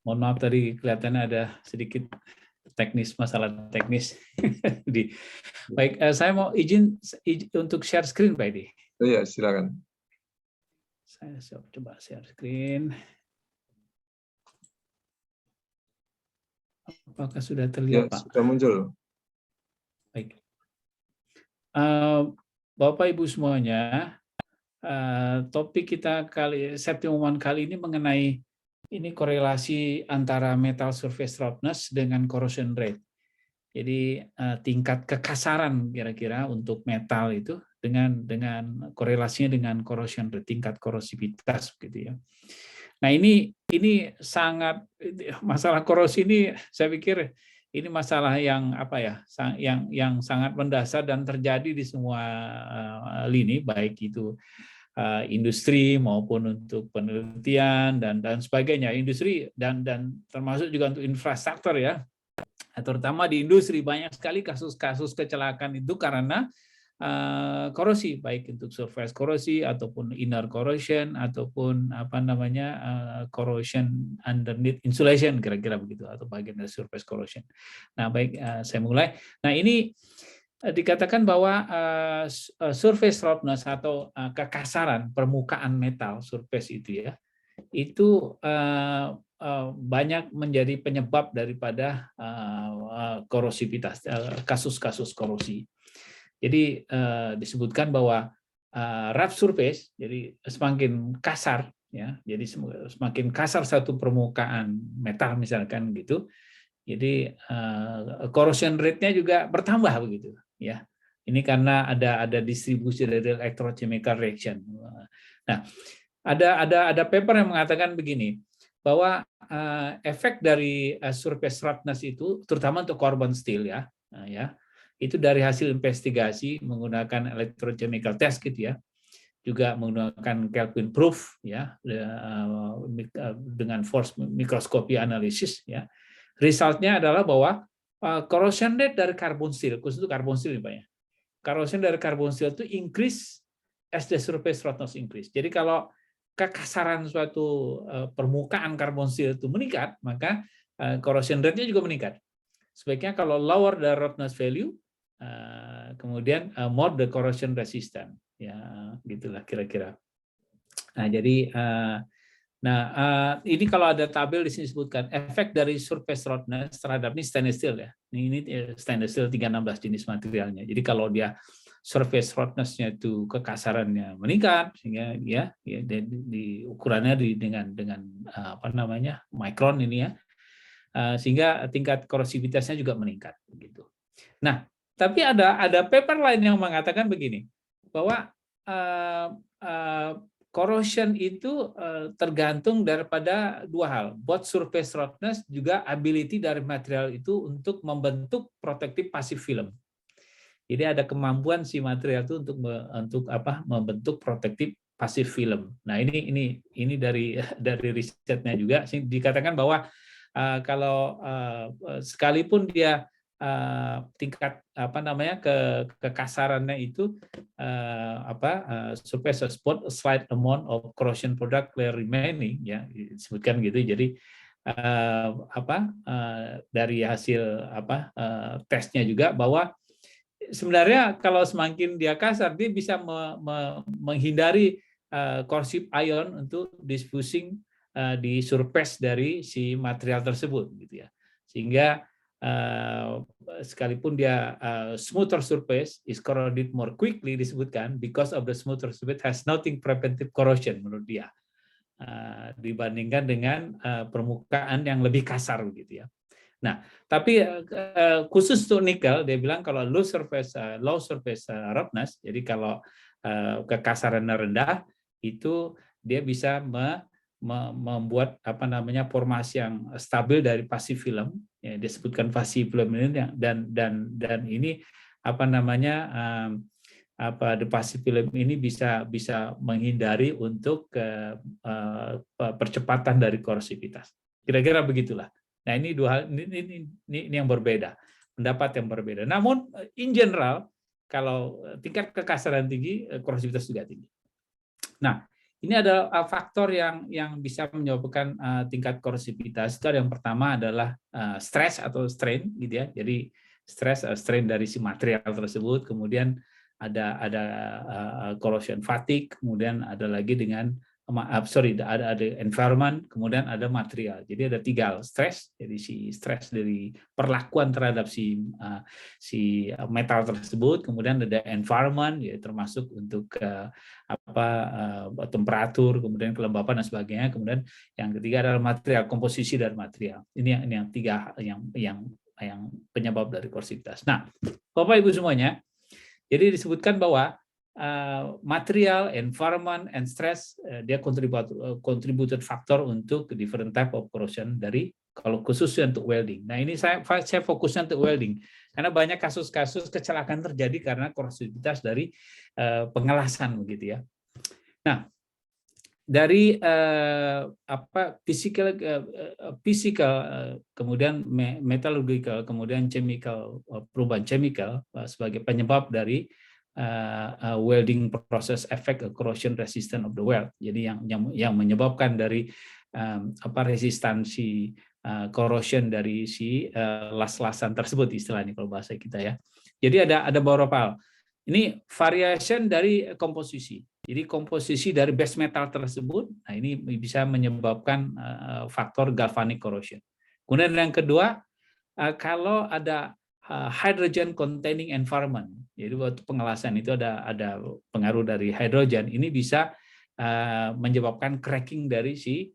Mohon maaf tadi kelihatannya ada sedikit masalah teknis. Baik, saya mau izin untuk share screen, Pak Edi. Oh iya, silakan. Saya coba share screen. Apakah sudah terlihat, Ya, Pak? sudah muncul. Baik. Bapak Ibu semuanya, topik kita Septimuman kali ini mengenai korelasi antara metal surface roughness dengan corrosion rate. Jadi tingkat kekasaran kira-kira untuk metal itu dengan korelasinya dengan corrosion rate, tingkat korosivitas gitu ya. Nah, ini sangat, masalah korosi ini saya pikir ini masalah yang yang sangat mendasar dan terjadi di semua lini, baik itu industri maupun untuk penelitian dan sebagainya, industri dan termasuk juga untuk infrastruktur ya. Terutama di industri banyak sekali kasus-kasus kecelakaan itu karena korosi, baik untuk surface korosi ataupun inner corrosion ataupun corrosion underneath insulation, kira-kira begitu, atau bagian dari surface corrosion. Nah, baik, saya mulai. Nah, ini dikatakan bahwa surface roughness atau kekasaran permukaan metal surface itu ya, itu banyak menjadi penyebab daripada korosivitas, kasus-kasus korosi. Jadi disebutkan bahwa rough surface, jadi semakin kasar ya, jadi semakin kasar satu permukaan metal misalkan gitu, jadi corrosion rate-nya juga bertambah begitu ya. Ini karena ada distribusi dari electrochemical reaction. Nah, ada paper yang mengatakan begini, bahwa efek dari surface roughness itu terutama untuk carbon steel ya, itu dari hasil investigasi menggunakan electrochemical test gitu ya, juga menggunakan Kelvin proof ya, dengan force microscopy analysis ya. Resultnya adalah bahwa corrosion rate dari carbon steel, khusus itu carbon steel Pak ya, corrosion dari carbon steel itu increase as the surface roughness increase. Jadi kalau kekasaran suatu permukaan carbon steel itu meningkat, maka corrosion rate-nya juga meningkat. Sebaiknya kalau lower the roughness value, kemudian more the corrosion resistant, ya gitulah kira-kira. Nah, jadi ini kalau ada tabel di sini disebutkan efek dari surface roughness terhadap ini stainless steel ya. Ini stainless steel 316 jenis materialnya. Jadi kalau dia surface roughness-nya itu kekasarannya meningkat sehingga di ukurannya dengan micron ini ya, sehingga tingkat korosivitasnya juga meningkat gitu. Nah, tapi ada paper lain yang mengatakan begini, bahwa corrosion itu tergantung daripada dua hal, both surface roughness juga ability dari material itu untuk membentuk protective passive film. Jadi ada kemampuan si material itu untuk membentuk protective passive film. Nah, ini dari risetnya juga dikatakan bahwa kalau sekalipun dia tingkat kekasarannya itu surface spot a slight amount of corrosion product clear remaining ya, disebutkan gitu. Jadi dari hasil tesnya juga bahwa sebenarnya kalau semakin dia kasar, dia bisa menghindari corrosive ion untuk diffusing di surface dari si material tersebut, gitu ya. Sehingga sekalipun dia smoother surface is corroded more quickly, disebutkan because of the smoother surface has nothing preventive corrosion menurut dia, dibandingkan dengan permukaan yang lebih kasar, gitu ya. Nah, tapi khusus untuk nikel, dia bilang kalau low surface roughness, jadi kalau kekasarannya rendah, itu dia bisa membuat formasi yang stabil dari passive film, ya, disebutkan passive film ini, dan ini the passive film ini bisa menghindari untuk percepatan dari korosivitas. Kira-kira begitulah. Nah, ini dua hal, ini yang berbeda, pendapat yang berbeda. Namun in general kalau tingkat kekasaran tinggi, korosivitas juga tinggi. Nah, ini adalah faktor yang bisa menyebabkan tingkat korosivitas. Itu yang pertama adalah stres atau strain, gitu ya. Jadi stres, strain dari si material tersebut, kemudian ada corrosion fatigue, kemudian ada lagi dengan ada environment, kemudian ada material. Jadi ada 3 hal, stres, jadi si stres dari perlakuan terhadap si metal tersebut, kemudian ada environment, ya termasuk untuk temperatur, kemudian kelembapan dan sebagainya, kemudian yang ketiga adalah material, komposisi dari material. Ini yang 3 yang penyebab dari korosivitas. Nah, Bapak Ibu semuanya, jadi disebutkan bahwa material, environment, and stress dia contributed factor untuk different type of corrosion dari kalau khususnya untuk welding. Nah ini saya fokusnya untuk welding karena banyak kasus-kasus kecelakaan terjadi karena korosivitas dari pengelasan begitu ya. Nah dari physical, kemudian metallurgical, kemudian chemical, perubahan chemical sebagai penyebab dari welding process effect corrosion resistant of the weld. Jadi yang menyebabkan dari resistansi corrosion dari si las-lasan tersebut istilahnya kalau bahasa kita ya. Jadi ada beberapa hal. Ini variation dari komposisi. Jadi komposisi dari base metal tersebut, nah ini bisa menyebabkan faktor galvanic corrosion. Kemudian yang kedua, kalau ada hydrogen containing environment, jadi waktu pengelasan itu ada pengaruh dari hidrogen, ini bisa menyebabkan cracking dari si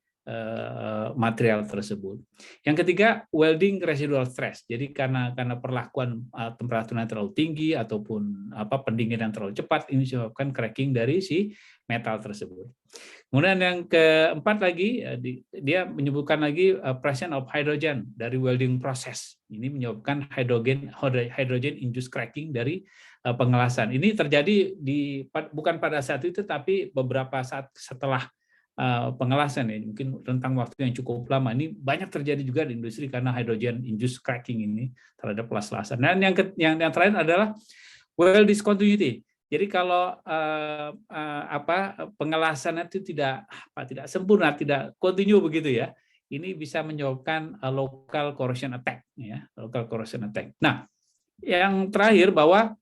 material tersebut. Yang ketiga, welding residual stress. Jadi karena perlakuan temperatur yang terlalu tinggi ataupun pendinginan terlalu cepat, ini menyebabkan cracking dari si metal tersebut. Kemudian yang keempat lagi, dia menyebutkan lagi presence of hydrogen dari welding process. Ini menyebabkan hydrogen induced cracking dari pengelasan. Ini terjadi bukan pada saat itu, tapi beberapa saat setelah pengelasan ya, mungkin rentang waktu yang cukup lama. Ini banyak terjadi juga di industri karena hydrogen induced cracking ini terhadap las-lasan. Dan yang terakhir adalah weld discontinuity. Jadi kalau pengelasan itu tidak sempurna, tidak continue begitu ya, ini bisa menyebabkan local corrosion attack, ya, local corrosion attack. Nah, yang terakhir bahwa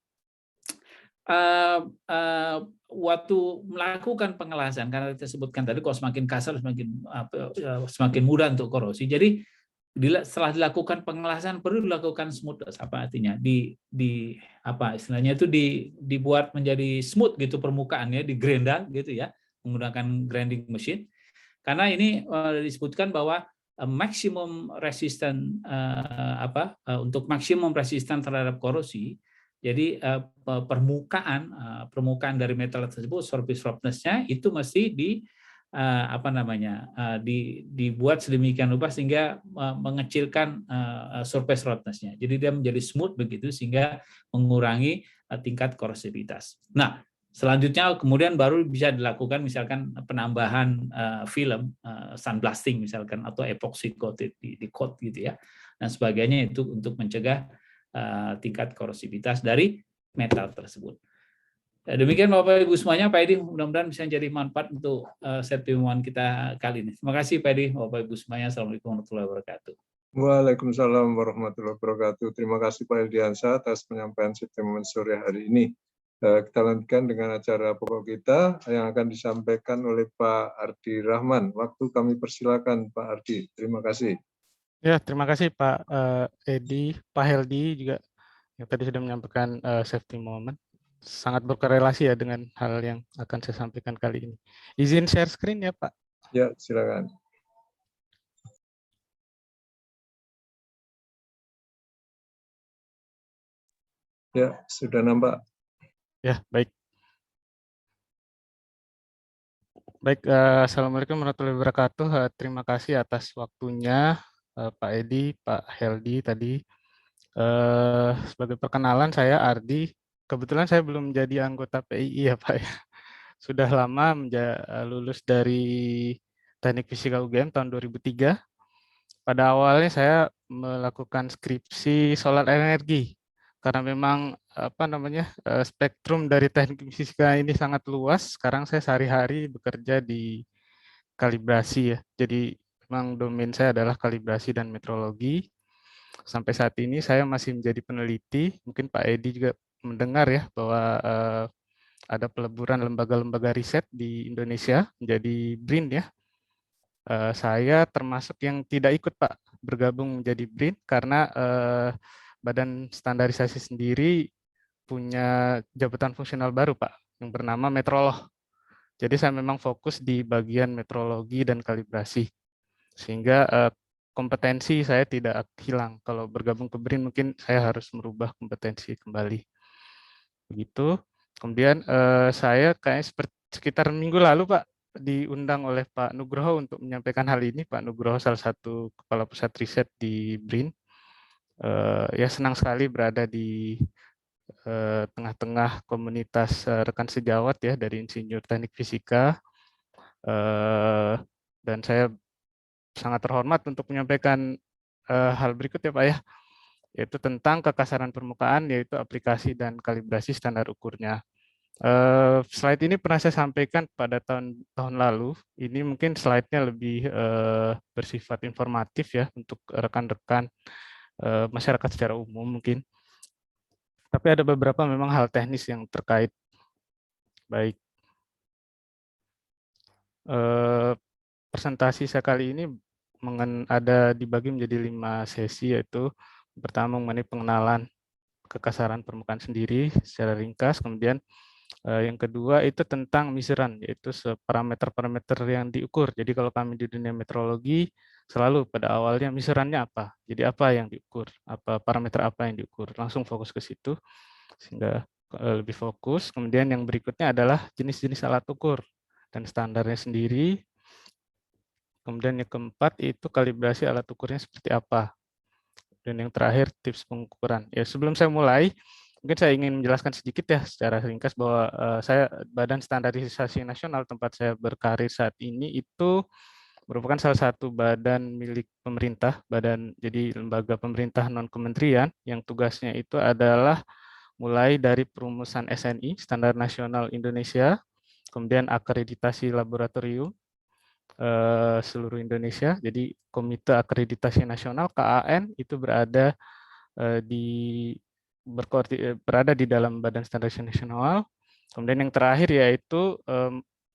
waktu melakukan pengelasan, karena kita sebutkan tadi, kalau semakin kasar semakin mudah untuk korosi. Jadi setelah dilakukan pengelasan perlu dilakukan smoothness, apa artinya istilahnya itu dibuat menjadi smooth gitu permukaannya, di grenda gitu ya, menggunakan grinding machine, karena ini disebutkan bahwa maksimum resisten untuk maksimum resisten terhadap korosi. Jadi permukaan dari metal tersebut, surface roughness-nya itu mesti dibuat sedemikian rupa sehingga mengecilkan surface roughness-nya. Jadi dia menjadi smooth begitu sehingga mengurangi tingkat korosivitas. Nah, selanjutnya kemudian baru bisa dilakukan misalkan penambahan film sandblasting misalkan, atau epoxy coated di coat gitu ya, dan sebagainya, itu untuk mencegah tingkat korosivitas dari metal tersebut. Demikian Bapak Ibu semuanya, Pak Edi, mudah-mudahan bisa jadi manfaat untuk pertemuan kita kali ini. Terima kasih Pak Edi, Bapak Ibu semuanya. Assalamualaikum warahmatullahi wabarakatuh. Waalaikumsalam warahmatullahi wabarakatuh. Terima kasih Pak Ildiansyah atas penyampaian pertemuan sore hari ini. Kita lanjutkan dengan acara pokok kita yang akan disampaikan oleh Pak Ardi Rahman. Waktu kami persilakan Pak Ardi. Terima kasih. Ya, terima kasih Pak Edi, Pak Heldi juga yang tadi sudah menyampaikan safety moment. Sangat berkorelasi ya dengan hal yang akan saya sampaikan kali ini. Izin share screen ya Pak. Ya, silakan. Ya, sudah nampak. Ya, baik. Baik, Assalamualaikum warahmatullahi wabarakatuh. Terima kasih atas waktunya Pak Edi, Pak Heldi tadi. Sebagai perkenalan, saya Ardi. Kebetulan saya belum menjadi anggota PII ya Pak. Sudah lama lulus dari Teknik Fisika UGM tahun 2003. Pada awalnya saya melakukan skripsi solar energi. karena memang spektrum dari teknik fisika ini sangat luas. Sekarang saya sehari-hari bekerja di kalibrasi ya. Jadi memang domain saya adalah kalibrasi dan metrologi. Sampai saat ini saya masih menjadi peneliti. Mungkin Pak Edi juga mendengar ya bahwa ada peleburan lembaga-lembaga riset di Indonesia menjadi BRIN ya. Saya termasuk yang tidak ikut Pak bergabung menjadi BRIN karena Badan Standarisasi sendiri punya jabatan fungsional baru Pak yang bernama metrolog. Jadi saya memang fokus di bagian metrologi dan kalibrasi sehingga kompetensi saya tidak hilang. Kalau bergabung ke BRIN mungkin saya harus merubah kompetensi kembali. Begitu. Kemudian saya kayaknya sekitar minggu lalu Pak diundang oleh Pak Nugroho untuk menyampaikan hal ini. Pak Nugroho salah satu kepala pusat riset di BRIN. Ya senang sekali berada di tengah-tengah komunitas rekan sejawat ya dari insinyur teknik fisika. Dan saya sangat terhormat untuk menyampaikan hal berikut ya Pak ya, yaitu tentang kekasaran permukaan, yaitu aplikasi dan kalibrasi standar ukurnya. Slide ini pernah saya sampaikan pada tahun lalu. Ini mungkin slide-nya lebih bersifat informatif ya untuk rekan-rekan masyarakat secara umum mungkin. Tapi ada beberapa memang hal teknis yang terkait. Baik. Presentasi saya kali ini ada dibagi menjadi 5 sesi, yaitu pertama mengenai pengenalan kekasaran permukaan sendiri secara ringkas, kemudian yang kedua itu tentang measuran, yaitu parameter-parameter yang diukur. Jadi kalau kami di dunia metrologi selalu pada awalnya measurannya apa, jadi apa yang diukur, parameter apa yang diukur, langsung fokus ke situ sehingga lebih fokus. Kemudian yang berikutnya adalah jenis-jenis alat ukur dan standarnya sendiri. Kemudian yang keempat itu kalibrasi alat ukurnya seperti apa. Dan yang terakhir tips pengukuran. Ya sebelum saya mulai, mungkin saya ingin menjelaskan sedikit ya secara ringkas bahwa saya Badan Standarisasi Nasional tempat saya berkarir saat ini itu merupakan salah satu badan milik pemerintah, jadi lembaga pemerintah non kementerian yang tugasnya itu adalah mulai dari perumusan SNI Standar Nasional Indonesia, kemudian akreditasi laboratorium seluruh Indonesia. Jadi Komite Akreditasi Nasional KAN itu berada di dalam Badan Standarisasi Nasional. Kemudian yang terakhir yaitu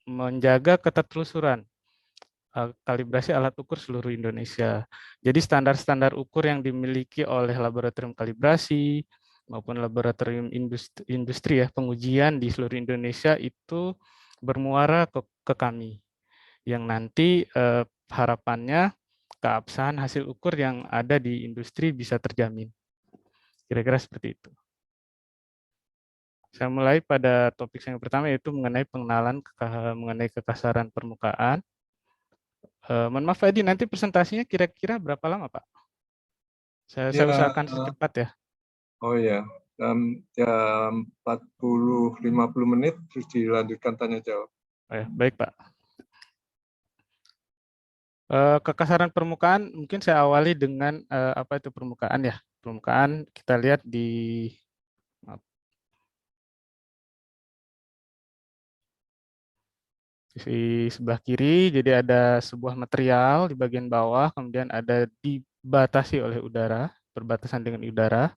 menjaga ketertelusuran kalibrasi alat ukur seluruh Indonesia. Jadi standar-standar ukur yang dimiliki oleh laboratorium kalibrasi maupun laboratorium industri ya pengujian di seluruh Indonesia itu bermuara ke kami, yang nanti harapannya keabsahan hasil ukur yang ada di industri bisa terjamin. Kira-kira seperti itu. Saya mulai pada topik yang pertama, yaitu mengenai pengenalan mengenai kekasaran permukaan. Mohon maaf Edi, nanti presentasinya kira-kira berapa lama Pak? Saya usahakan secepat ya. Oh ya, jam 40-50 menit terus dilanjutkan tanya jawab. Oh ya, baik Pak. Kekasaran permukaan mungkin saya awali dengan apa itu permukaan ya. Permukaan kita lihat di sebelah kiri, jadi ada sebuah material di bagian bawah, kemudian ada dibatasi oleh udara, berbatasan dengan udara.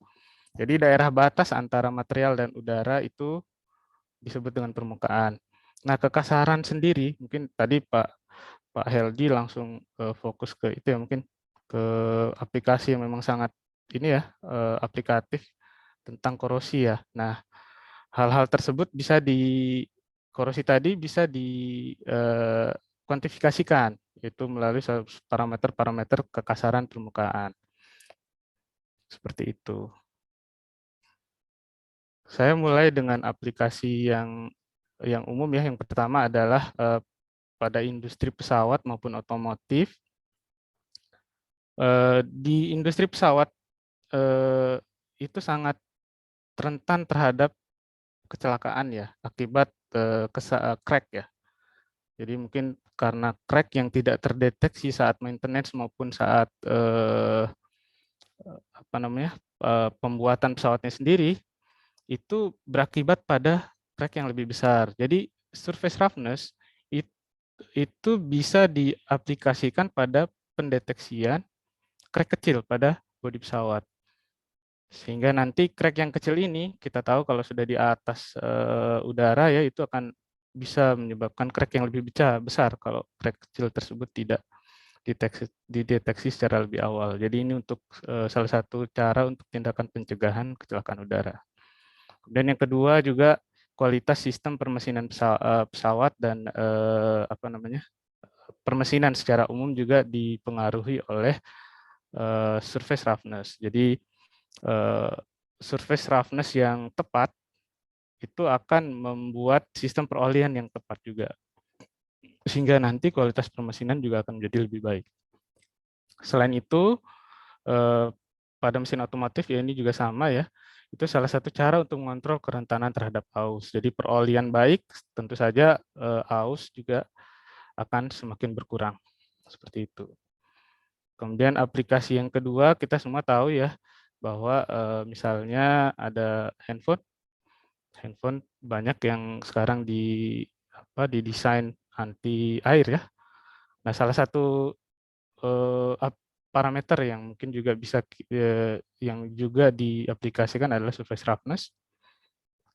Jadi daerah batas antara material dan udara itu disebut dengan permukaan. Nah, kekasaran sendiri, mungkin tadi Pak Heldi langsung fokus ke itu ya, mungkin ke aplikasi yang memang sangat ini ya, aplikatif tentang korosi ya. Nah, hal-hal tersebut korosi tadi bisa dikuantifikasikan, yaitu melalui parameter-parameter kekasaran permukaan. Seperti itu. Saya mulai dengan aplikasi yang umum ya. Yang pertama adalah pada industri pesawat maupun otomotif. Di industri pesawat itu sangat rentan terhadap kecelakaan ya akibat crack ya. Jadi mungkin karena crack yang tidak terdeteksi saat maintenance maupun saat pembuatan pesawatnya sendiri itu berakibat pada crack yang lebih besar. Jadi surface roughness itu bisa diaplikasikan pada pendeteksian crack kecil pada bodi pesawat. Sehingga nanti crack yang kecil ini kita tahu kalau sudah di atas udara ya itu akan bisa menyebabkan crack yang lebih besar kalau crack kecil tersebut tidak dideteksi secara lebih awal. Jadi ini untuk salah satu cara untuk tindakan pencegahan kecelakaan udara. Kemudian yang kedua juga kualitas sistem permesinan pesawat dan permesinan secara umum juga dipengaruhi oleh surface roughness. Jadi surface roughness yang tepat itu akan membuat sistem perolihan yang tepat juga. Sehingga nanti kualitas permesinan juga akan menjadi lebih baik. Selain itu, pada mesin otomotif ya ini juga sama ya. Itu salah satu cara untuk mengontrol kerentanan terhadap aus. Jadi perolihan baik, tentu saja aus juga akan semakin berkurang. Seperti itu. Kemudian aplikasi yang kedua, kita semua tahu ya, bahwa misalnya ada handphone banyak yang sekarang didesain anti air ya. Nah, salah satu parameter yang mungkin juga bisa yang juga diaplikasikan adalah surface roughness.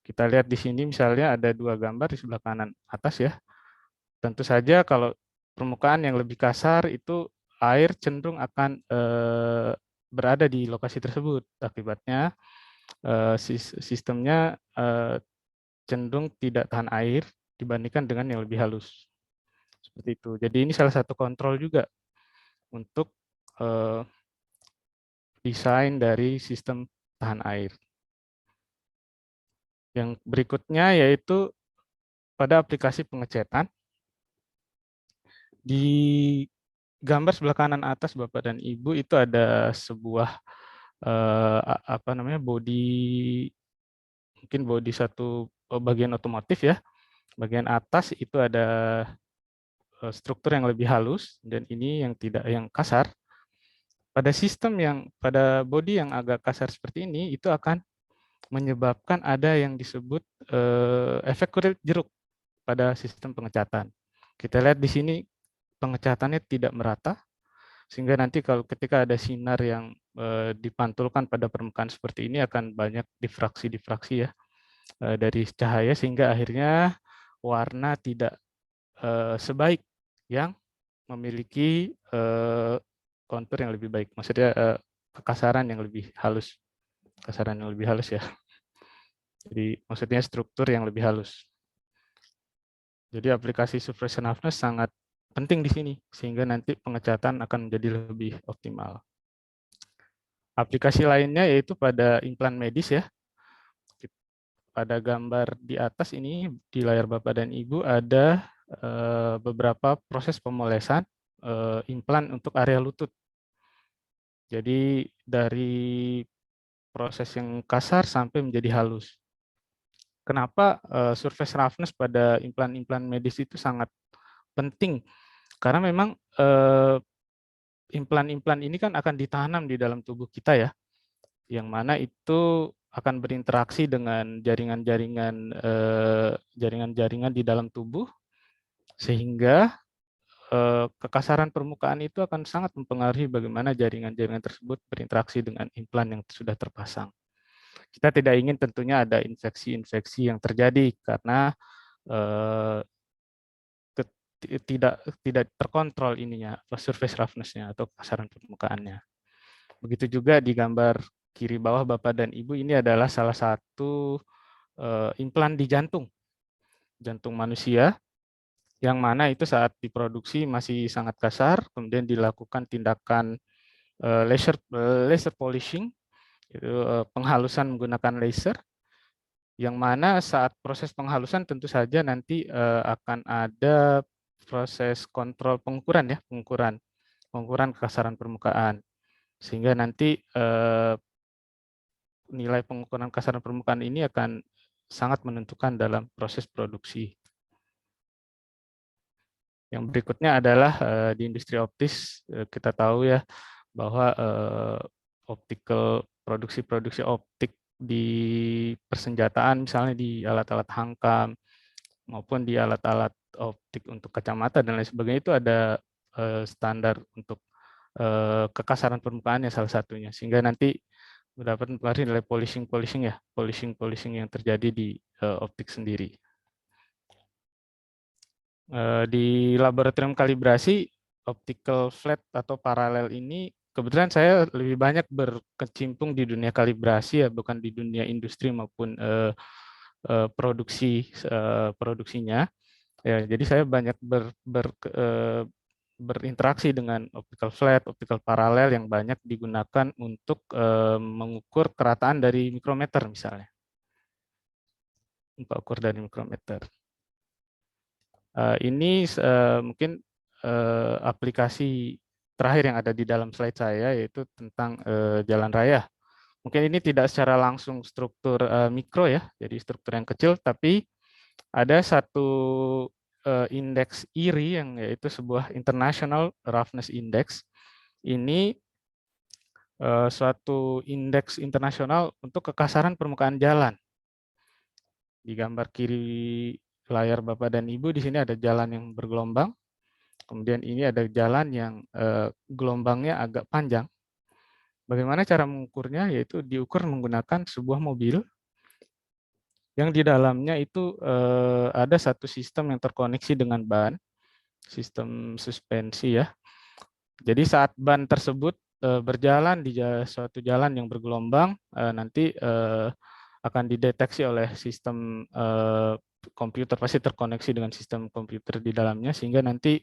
Kita lihat di sini misalnya ada dua gambar di sebelah kanan atas ya. Tentu saja kalau permukaan yang lebih kasar itu air cenderung akan berada di lokasi tersebut. Akibatnya sistemnya cenderung tidak tahan air dibandingkan dengan yang lebih halus. Seperti itu. Jadi ini salah satu kontrol juga untuk desain dari sistem tahan air. Yang berikutnya yaitu pada aplikasi pengecetan. Di gambar sebelah kanan atas Bapak dan Ibu itu ada sebuah mungkin bodi satu bagian otomotif ya. Bagian atas itu ada struktur yang lebih halus dan ini yang kasar. Pada bodi yang agak kasar seperti ini itu akan menyebabkan ada yang disebut efek kulit jeruk pada sistem pengecatan. Kita lihat di sini pengecatannya tidak merata, sehingga nanti ketika ada sinar yang dipantulkan pada permukaan seperti ini akan banyak difraksi ya dari cahaya, sehingga akhirnya warna tidak sebaik yang memiliki kontur yang lebih baik. Maksudnya kekasaran yang lebih halus. Kasaran yang lebih halus ya. Jadi maksudnya struktur yang lebih halus. Jadi aplikasi surface roughness sangat penting di sini sehingga nanti pengecatan akan menjadi lebih optimal. Aplikasi lainnya yaitu pada implan medis ya. Pada gambar di atas ini di layar Bapak dan Ibu ada beberapa proses pemolesan implan untuk area lutut. Jadi dari proses yang kasar sampai menjadi halus. Kenapa surface roughness pada implan-implan medis itu sangat penting? Karena memang implan-implan ini kan akan ditanam di dalam tubuh kita ya, yang mana itu akan berinteraksi dengan jaringan-jaringan di dalam tubuh, sehingga kekasaran permukaan itu akan sangat mempengaruhi bagaimana jaringan-jaringan tersebut berinteraksi dengan implan yang sudah terpasang. Kita tidak ingin tentunya ada infeksi-infeksi yang terjadi karena tidak terkontrol ininya, surface roughness-nya atau kekasaran permukaannya. Begitu juga di gambar kiri bawah Bapak dan Ibu, ini adalah salah satu implan di jantung manusia, yang mana itu saat diproduksi masih sangat kasar, kemudian dilakukan tindakan laser polishing, penghalusan menggunakan laser, yang mana saat proses penghalusan tentu saja nanti akan ada proses kontrol pengukuran ya, pengukuran kekasaran permukaan, sehingga nanti nilai pengukuran kekasaran permukaan ini akan sangat menentukan dalam proses produksi. Yang berikutnya adalah di industri optis, kita tahu ya bahwa optical produksi optik di persenjataan, misalnya di alat-alat hankam maupun di alat-alat optik untuk kacamata dan lain sebagainya, itu ada standar untuk kekasaran permukaannya salah satunya, sehingga nanti dapat mempengaruhi nilai polishing yang terjadi di optik sendiri. Di laboratorium kalibrasi optical flat atau paralel ini, kebetulan saya lebih banyak berkecimpung di dunia kalibrasi ya, bukan di dunia industri maupun produksinya. Ya, jadi saya banyak berinteraksi dengan optical flat, optical paralel yang banyak digunakan untuk mengukur kerataan dari mikrometer misalnya. Ukur dari mikrometer. Ini mungkin aplikasi terakhir yang ada di dalam slide saya, yaitu tentang jalan raya. Mungkin ini tidak secara langsung struktur mikro ya, jadi struktur yang kecil, tapi ada satu indeks IRI yang yaitu sebuah International Roughness Index. Ini suatu indeks internasional untuk kekasaran permukaan jalan. Di gambar kiri layar Bapak dan Ibu di sini ada jalan yang bergelombang. Kemudian ini ada jalan yang gelombangnya agak panjang. Bagaimana cara mengukurnya? Yaitu diukur menggunakan sebuah mobil yang di dalamnya itu ada satu sistem yang terkoneksi dengan ban, sistem suspensi ya. Jadi saat ban tersebut berjalan di suatu jalan yang bergelombang, nanti akan dideteksi oleh sistem komputer, pasti terkoneksi dengan sistem komputer di dalamnya, sehingga nanti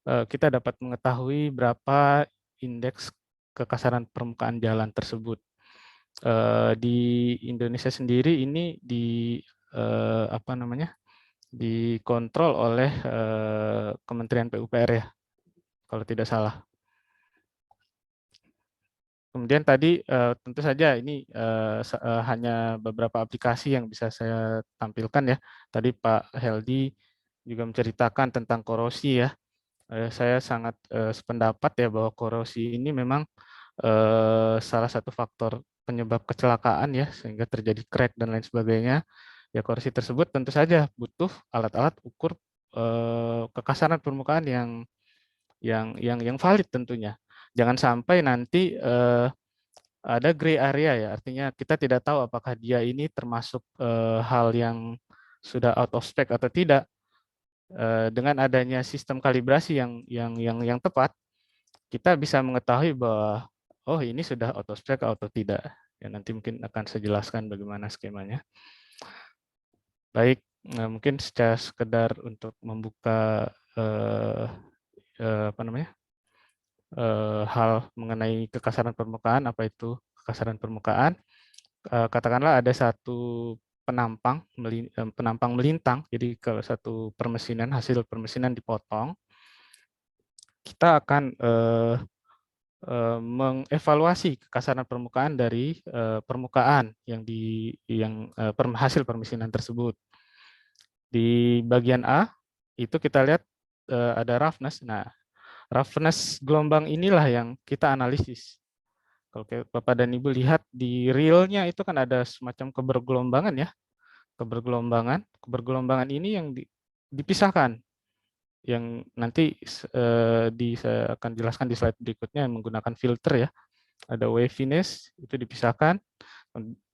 kita dapat mengetahui berapa indeks kekasaran permukaan jalan tersebut. Di Indonesia sendiri ini dikontrol oleh Kementerian PUPR ya, kalau tidak salah. Kemudian tadi tentu saja ini hanya beberapa aplikasi yang bisa saya tampilkan ya. Tadi Pak Heldi juga menceritakan tentang korosi ya. Saya sangat sependapat ya bahwa korosi ini memang salah satu faktor penyebab kecelakaan ya, sehingga terjadi crack dan lain sebagainya. Ya, korosi tersebut tentu saja butuh alat-alat ukur kekasaran permukaan yang valid tentunya. Jangan sampai nanti ada gray area ya, artinya kita tidak tahu apakah dia ini termasuk hal yang sudah out of spec atau tidak. Dengan adanya sistem kalibrasi yang tepat, kita bisa mengetahui bahwa oh ini sudah out of spec atau tidak. Ya, nanti mungkin akan saya jelaskan bagaimana skemanya. Baik, mungkin secara sekedar untuk membuka hal mengenai kekasaran permukaan. Apa itu kekasaran permukaan? Katakanlah ada satu penampang melintang, jadi kalau satu permesinan, hasil permesinan dipotong, kita akan mengevaluasi kekasaran permukaan dari permukaan hasil permesinan tersebut. Di bagian A itu kita lihat ada roughness. Nah, roughness gelombang inilah yang kita analisis. Kalau Bapak dan Ibu lihat di realnya itu kan ada semacam kebergelombangan ya. Kebergelombangan ini yang dipisahkan. Yang nanti saya akan jelaskan di slide berikutnya menggunakan filter ya. Ada waviness itu dipisahkan,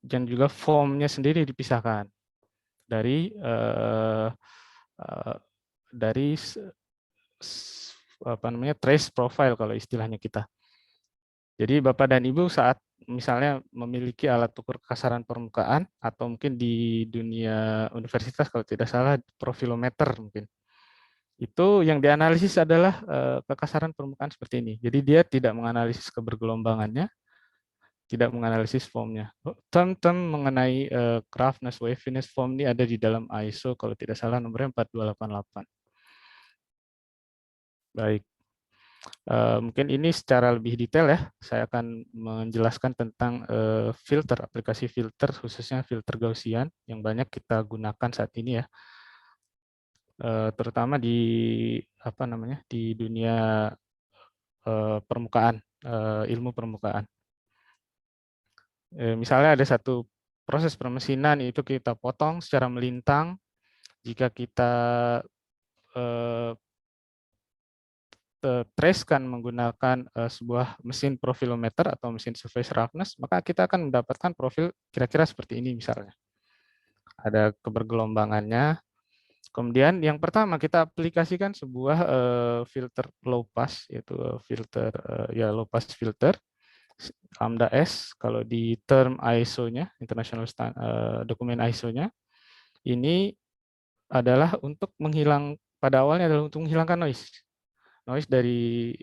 dan juga foam-nya sendiri dipisahkan dari trace profile kalau istilahnya kita. Jadi Bapak dan Ibu saat misalnya memiliki alat ukur kekasaran permukaan, atau mungkin di dunia universitas kalau tidak salah profilometer mungkin, itu yang dianalisis adalah kekasaran permukaan seperti ini. Jadi dia tidak menganalisis kebergelombangannya, tidak menganalisis foam-nya. Term-term mengenai roughness, waviness, foam ini ada di dalam ISO kalau tidak salah nomornya 4288. Baik. Mungkin ini secara lebih detail ya, saya akan menjelaskan tentang filter, aplikasi filter, khususnya filter Gaussian yang banyak kita gunakan saat ini ya, terutama di dunia permukaan, ilmu permukaan. Misalnya ada satu proses permesinan itu kita potong secara melintang. Jika kita trace-kan menggunakan sebuah mesin profilometer atau mesin surface roughness, maka kita akan mendapatkan profil kira-kira seperti ini misalnya. Ada kebergelombangannya. Kemudian yang pertama kita aplikasikan sebuah filter low pass, yaitu filter low pass filter lambda S kalau di term ISO-nya, international dokumen ISO-nya. Ini adalah untuk pada awalnya adalah untuk menghilangkan noise dari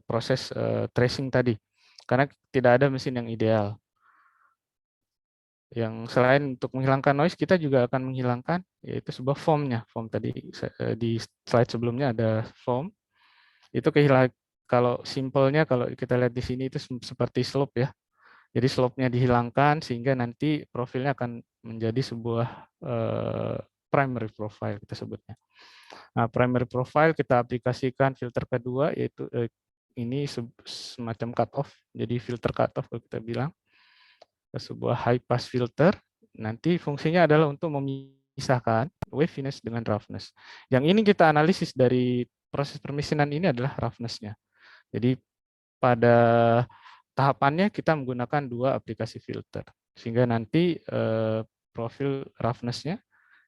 proses tracing tadi, karena tidak ada mesin yang ideal. Yang selain untuk menghilangkan noise, kita juga akan menghilangkan yaitu sebuah foam-nya. Foam tadi di slide sebelumnya ada foam. Itu kalau simpelnya kalau kita lihat di sini itu seperti slope ya. Jadi slope-nya dihilangkan sehingga nanti profilnya akan menjadi sebuah primary profile kita sebutnya. Nah, primary profile kita aplikasikan filter kedua yaitu ini semacam cut off. Jadi filter cut off kalau kita bilang sebuah high pass filter. Nanti fungsinya adalah untuk memisahkan waviness dengan roughness. Yang ini kita analisis dari proses permesinan ini adalah roughness-nya. Jadi pada tahapannya kita menggunakan dua aplikasi filter. Sehingga nanti profil roughness-nya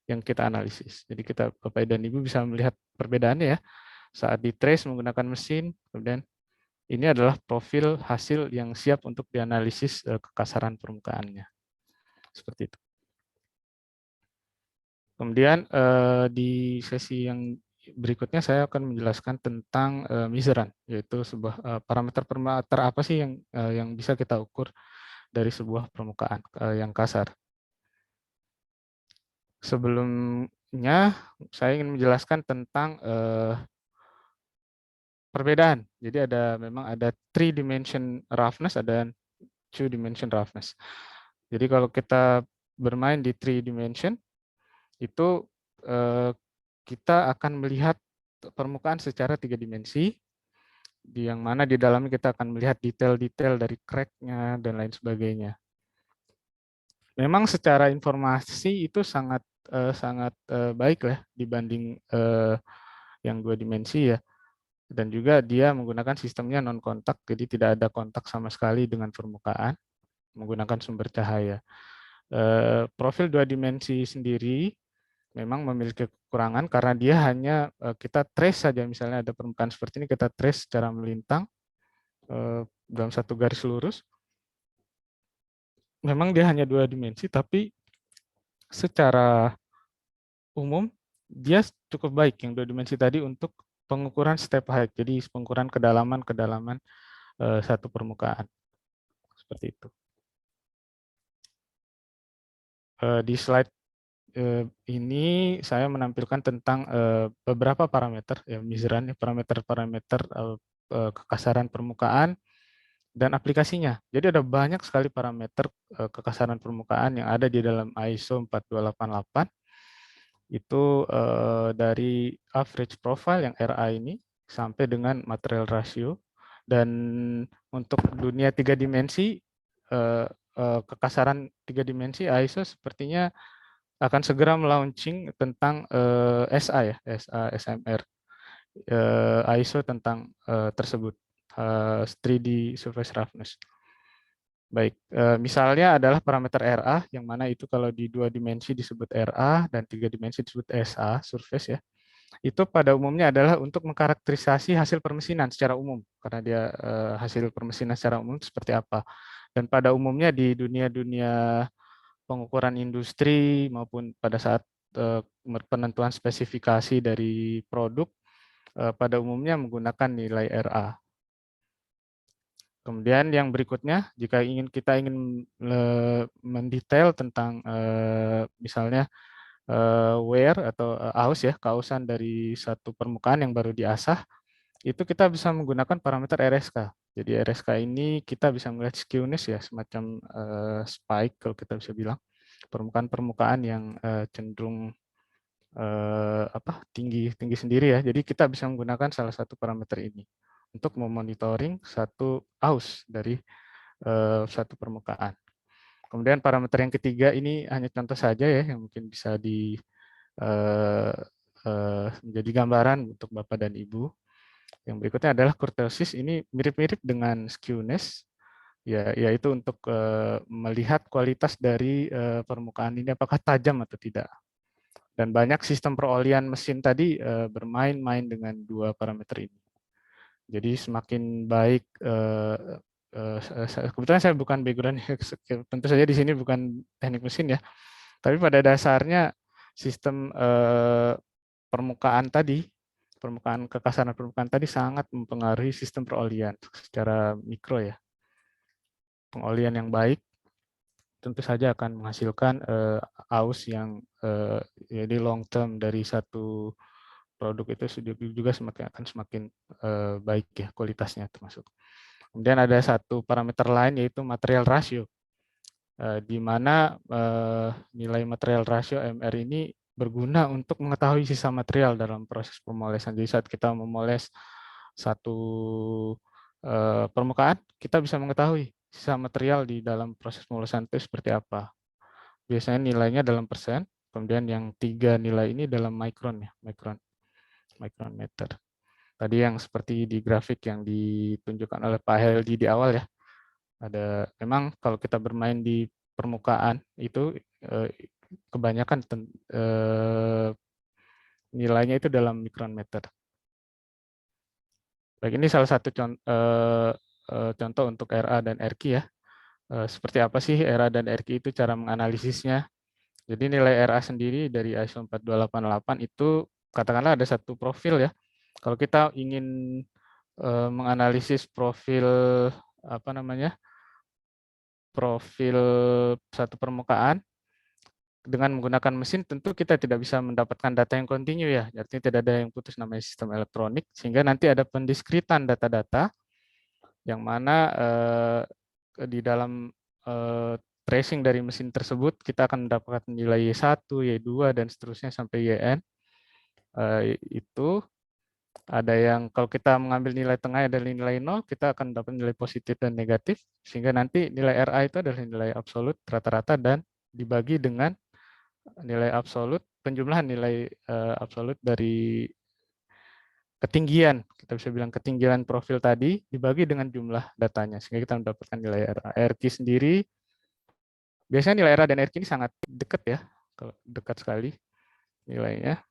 yang kita analisis. Jadi kita Bapak dan Ibu bisa melihat perbedaannya ya. Saat di trace menggunakan mesin, kemudian ini adalah profil hasil yang siap untuk dianalisis kekasaran permukaannya. Seperti itu. Kemudian di sesi yang berikutnya saya akan menjelaskan tentang measuran, yaitu sebuah parameter apa sih yang bisa kita ukur dari sebuah permukaan yang kasar. Sebelumnya saya ingin menjelaskan tentang perbedaan. Jadi memang ada 3-dimension roughness, ada 2-dimension roughness. Jadi kalau kita bermain di 3-dimension, itu kita akan melihat permukaan secara 3 dimensi, yang mana di dalamnya kita akan melihat detail-detail dari crack-nya dan lain sebagainya. Memang secara informasi itu sangat baik lah dibanding yang 2 dimensi ya. Dan juga dia menggunakan sistemnya non kontak, jadi tidak ada kontak sama sekali dengan permukaan, menggunakan sumber cahaya. Profil 2 dimensi sendiri memang memiliki kekurangan karena dia hanya kita trace saja, misalnya ada permukaan seperti ini kita trace secara melintang dalam satu garis lurus. Memang dia hanya 2 dimensi, tapi secara umum dia cukup baik yang 2 dimensi tadi untuk pengukuran step height, jadi pengukuran kedalaman satu permukaan. Seperti itu. Di slide ini saya menampilkan tentang beberapa parameter, ya, measuran, parameter-parameter kekasaran permukaan dan aplikasinya. Jadi ada banyak sekali parameter kekasaran permukaan yang ada di dalam ISO 4288. Itu dari average profile yang RA ini sampai dengan material ratio. Dan untuk dunia 3 dimensi, kekasaran 3 dimensi ISO sepertinya akan segera melaunching tentang SA ya, SA SMR ISO tentang tersebut, 3D surface roughness. Baik, misalnya adalah parameter RA, yang mana itu kalau di 2 dimensi disebut RA dan 3 dimensi disebut SA, surface ya. Itu pada umumnya adalah untuk mengkarakterisasi hasil permesinan secara umum, karena dia hasil permesinan secara umum seperti apa. Dan pada umumnya di dunia pengukuran industri maupun pada saat penentuan spesifikasi dari produk, pada umumnya menggunakan nilai RA. Kemudian yang berikutnya, jika kita ingin mendetail tentang misalnya wear atau aus ya, keausan dari satu permukaan yang baru diasah, itu kita bisa menggunakan parameter RSK. Jadi RSK ini kita bisa melihat skewness ya, semacam spike kalau kita bisa bilang, permukaan-permukaan yang cenderung tinggi sendiri ya. Jadi kita bisa menggunakan salah satu parameter ini untuk memonitoring satu aus dari satu permukaan. Kemudian parameter yang ketiga ini hanya contoh saja ya, yang mungkin bisa menjadi gambaran untuk Bapak dan Ibu. Yang berikutnya adalah kurtosis, ini mirip-mirip dengan skewness, yaitu untuk melihat kualitas dari permukaan ini apakah tajam atau tidak. Dan banyak sistem perolian mesin tadi bermain-main dengan dua parameter ini. Jadi semakin baik, kebetulan saya bukan background, tentu saja di sini bukan teknik mesin ya, tapi pada dasarnya sistem permukaan tadi, kekasaran permukaan tadi sangat mempengaruhi sistem perolian secara mikro ya. Pengolian yang baik tentu saja akan menghasilkan aus yang jadi long term dari satu produk itu juga akan semakin baik ya kualitasnya termasuk. Kemudian ada satu parameter lain yaitu material ratio, di mana nilai material ratio MR ini berguna untuk mengetahui sisa material dalam proses pemolesan. Jadi saat kita memoles satu permukaan, kita bisa mengetahui sisa material di dalam proses pemolesan itu seperti apa. Biasanya nilainya dalam persen, kemudian yang 3 nilai ini dalam mikron ya, micrometer. Tadi yang seperti di grafik yang ditunjukkan oleh Pak Heldi di awal ya. Ada memang kalau kita bermain di permukaan itu kebanyakan nilainya itu dalam mikrometer. Baik, ini salah satu contoh untuk RA dan RQ ya. Seperti apa sih RA dan RQ itu cara menganalisisnya? Jadi nilai RA sendiri dari ISO 4288 itu katakanlah ada satu profil ya. Kalau kita ingin menganalisis profil profil satu permukaan dengan menggunakan mesin, tentu kita tidak bisa mendapatkan data yang kontinu ya, artinya tidak ada yang putus namanya sistem elektronik, sehingga nanti ada pendiskritan data-data yang mana di dalam tracing dari mesin tersebut kita akan mendapatkan nilai Y1, Y2 dan seterusnya sampai YN. Itu ada yang kalau kita mengambil nilai tengah dari nilai 0, kita akan dapat nilai positif dan negatif, sehingga nanti nilai RA itu adalah nilai absolut rata-rata dan dibagi dengan nilai absolut, penjumlahan nilai absolut dari ketinggian, kita bisa bilang ketinggian profil tadi dibagi dengan jumlah datanya, sehingga kita mendapatkan nilai RA. RQ sendiri, biasanya nilai RA dan RQ ini sangat dekat ya, kalau dekat sekali nilainya.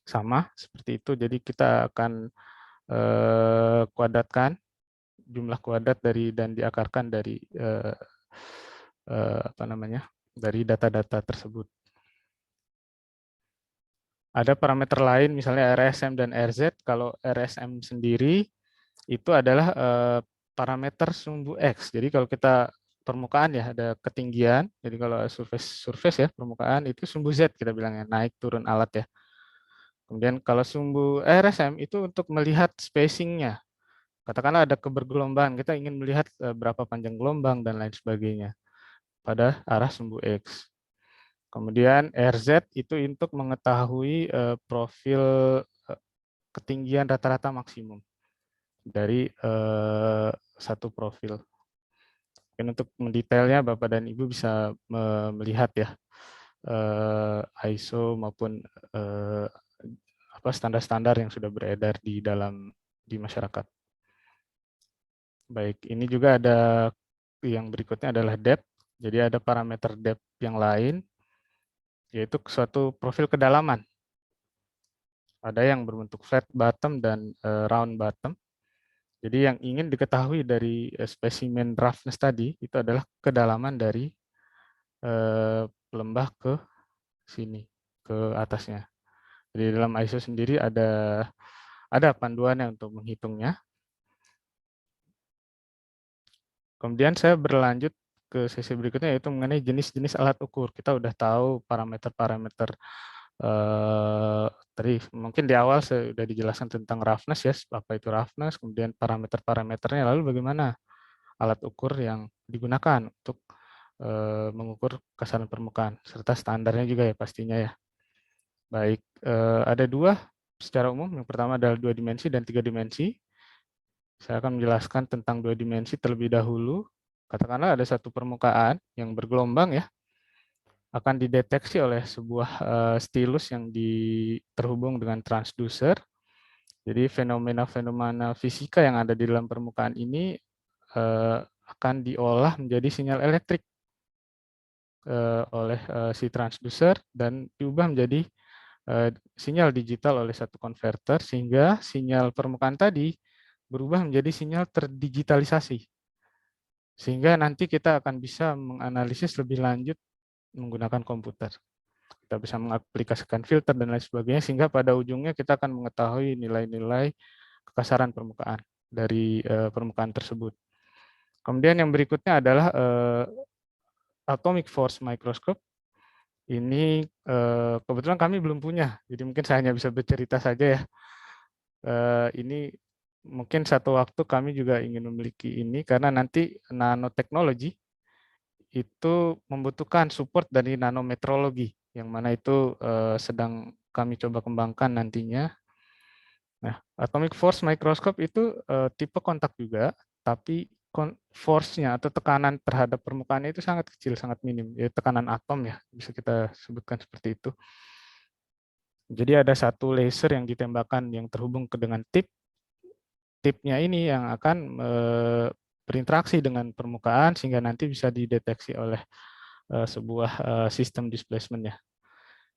Sama seperti itu, jadi kita akan kuadratkan jumlah kuadrat dari dan diakarkan dari dari data-data tersebut. Ada parameter lain misalnya RSM dan RZ. Kalau RSM sendiri itu adalah parameter sumbu X. Jadi kalau kita permukaan ya ada ketinggian. Jadi kalau surface ya permukaan itu sumbu Z kita bilangnya, naik turun alat ya. Kemudian kalau sumbu RSM itu untuk melihat spacing-nya. Katakanlah ada kebergelombangan, kita ingin melihat berapa panjang gelombang dan lain sebagainya pada arah sumbu X. Kemudian RZ itu untuk mengetahui profil ketinggian rata-rata maksimum dari satu profil. Mungkin untuk mendetailnya Bapak dan Ibu bisa melihat ya ISO maupun standar-standar yang sudah beredar di masyarakat. Baik, ini juga ada yang berikutnya adalah depth. Jadi ada parameter depth yang lain, yaitu suatu profil kedalaman. Ada yang berbentuk flat bottom dan round bottom. Jadi yang ingin diketahui dari spesimen roughness tadi itu adalah kedalaman dari lembah ke sini, ke atasnya. Jadi dalam ISO sendiri ada panduannya untuk menghitungnya. Kemudian saya berlanjut ke sesi berikutnya yaitu mengenai jenis-jenis alat ukur. Kita udah tahu parameter-parameter tadi mungkin di awal sudah dijelaskan tentang roughness ya, apa itu roughness, kemudian parameter-parameternya, lalu bagaimana alat ukur yang digunakan untuk mengukur kasaran permukaan, serta standarnya juga ya pastinya ya. Baik, ada dua secara umum, yang pertama adalah 2 dimensi dan 3 dimensi. Saya akan menjelaskan tentang 2 dimensi terlebih dahulu, Katakanlah ada satu permukaan yang bergelombang ya, akan dideteksi oleh sebuah stylus yang terhubung dengan transducer. Jadi fenomena-fenomena fisika yang ada di dalam permukaan ini akan diolah menjadi sinyal elektrik oleh si transducer dan diubah menjadi sinyal digital oleh satu konverter, sehingga sinyal permukaan tadi berubah menjadi sinyal terdigitalisasi. Sehingga nanti kita akan bisa menganalisis lebih lanjut menggunakan komputer. Kita bisa mengaplikasikan filter dan lain sebagainya, sehingga pada ujungnya kita akan mengetahui nilai-nilai kekasaran permukaan dari permukaan tersebut. Kemudian yang berikutnya adalah atomic force microscope. Ini kebetulan kami belum punya, jadi mungkin saya hanya bisa bercerita saja ya. Ini mungkin satu waktu kami juga ingin memiliki ini, karena nanti nanoteknologi itu membutuhkan support dari nanometrologi, yang mana itu sedang kami coba kembangkan nantinya. Nah, atomic force microscope itu tipe kontak juga, tapi force-nya atau tekanan terhadap permukaannya itu sangat kecil, sangat minim. Ya, tekanan atom ya, bisa kita sebutkan seperti itu. Jadi ada satu laser yang ditembakkan yang terhubung dengan tipnya ini yang akan berinteraksi dengan permukaan sehingga nanti bisa dideteksi oleh sebuah sistem displacement-nya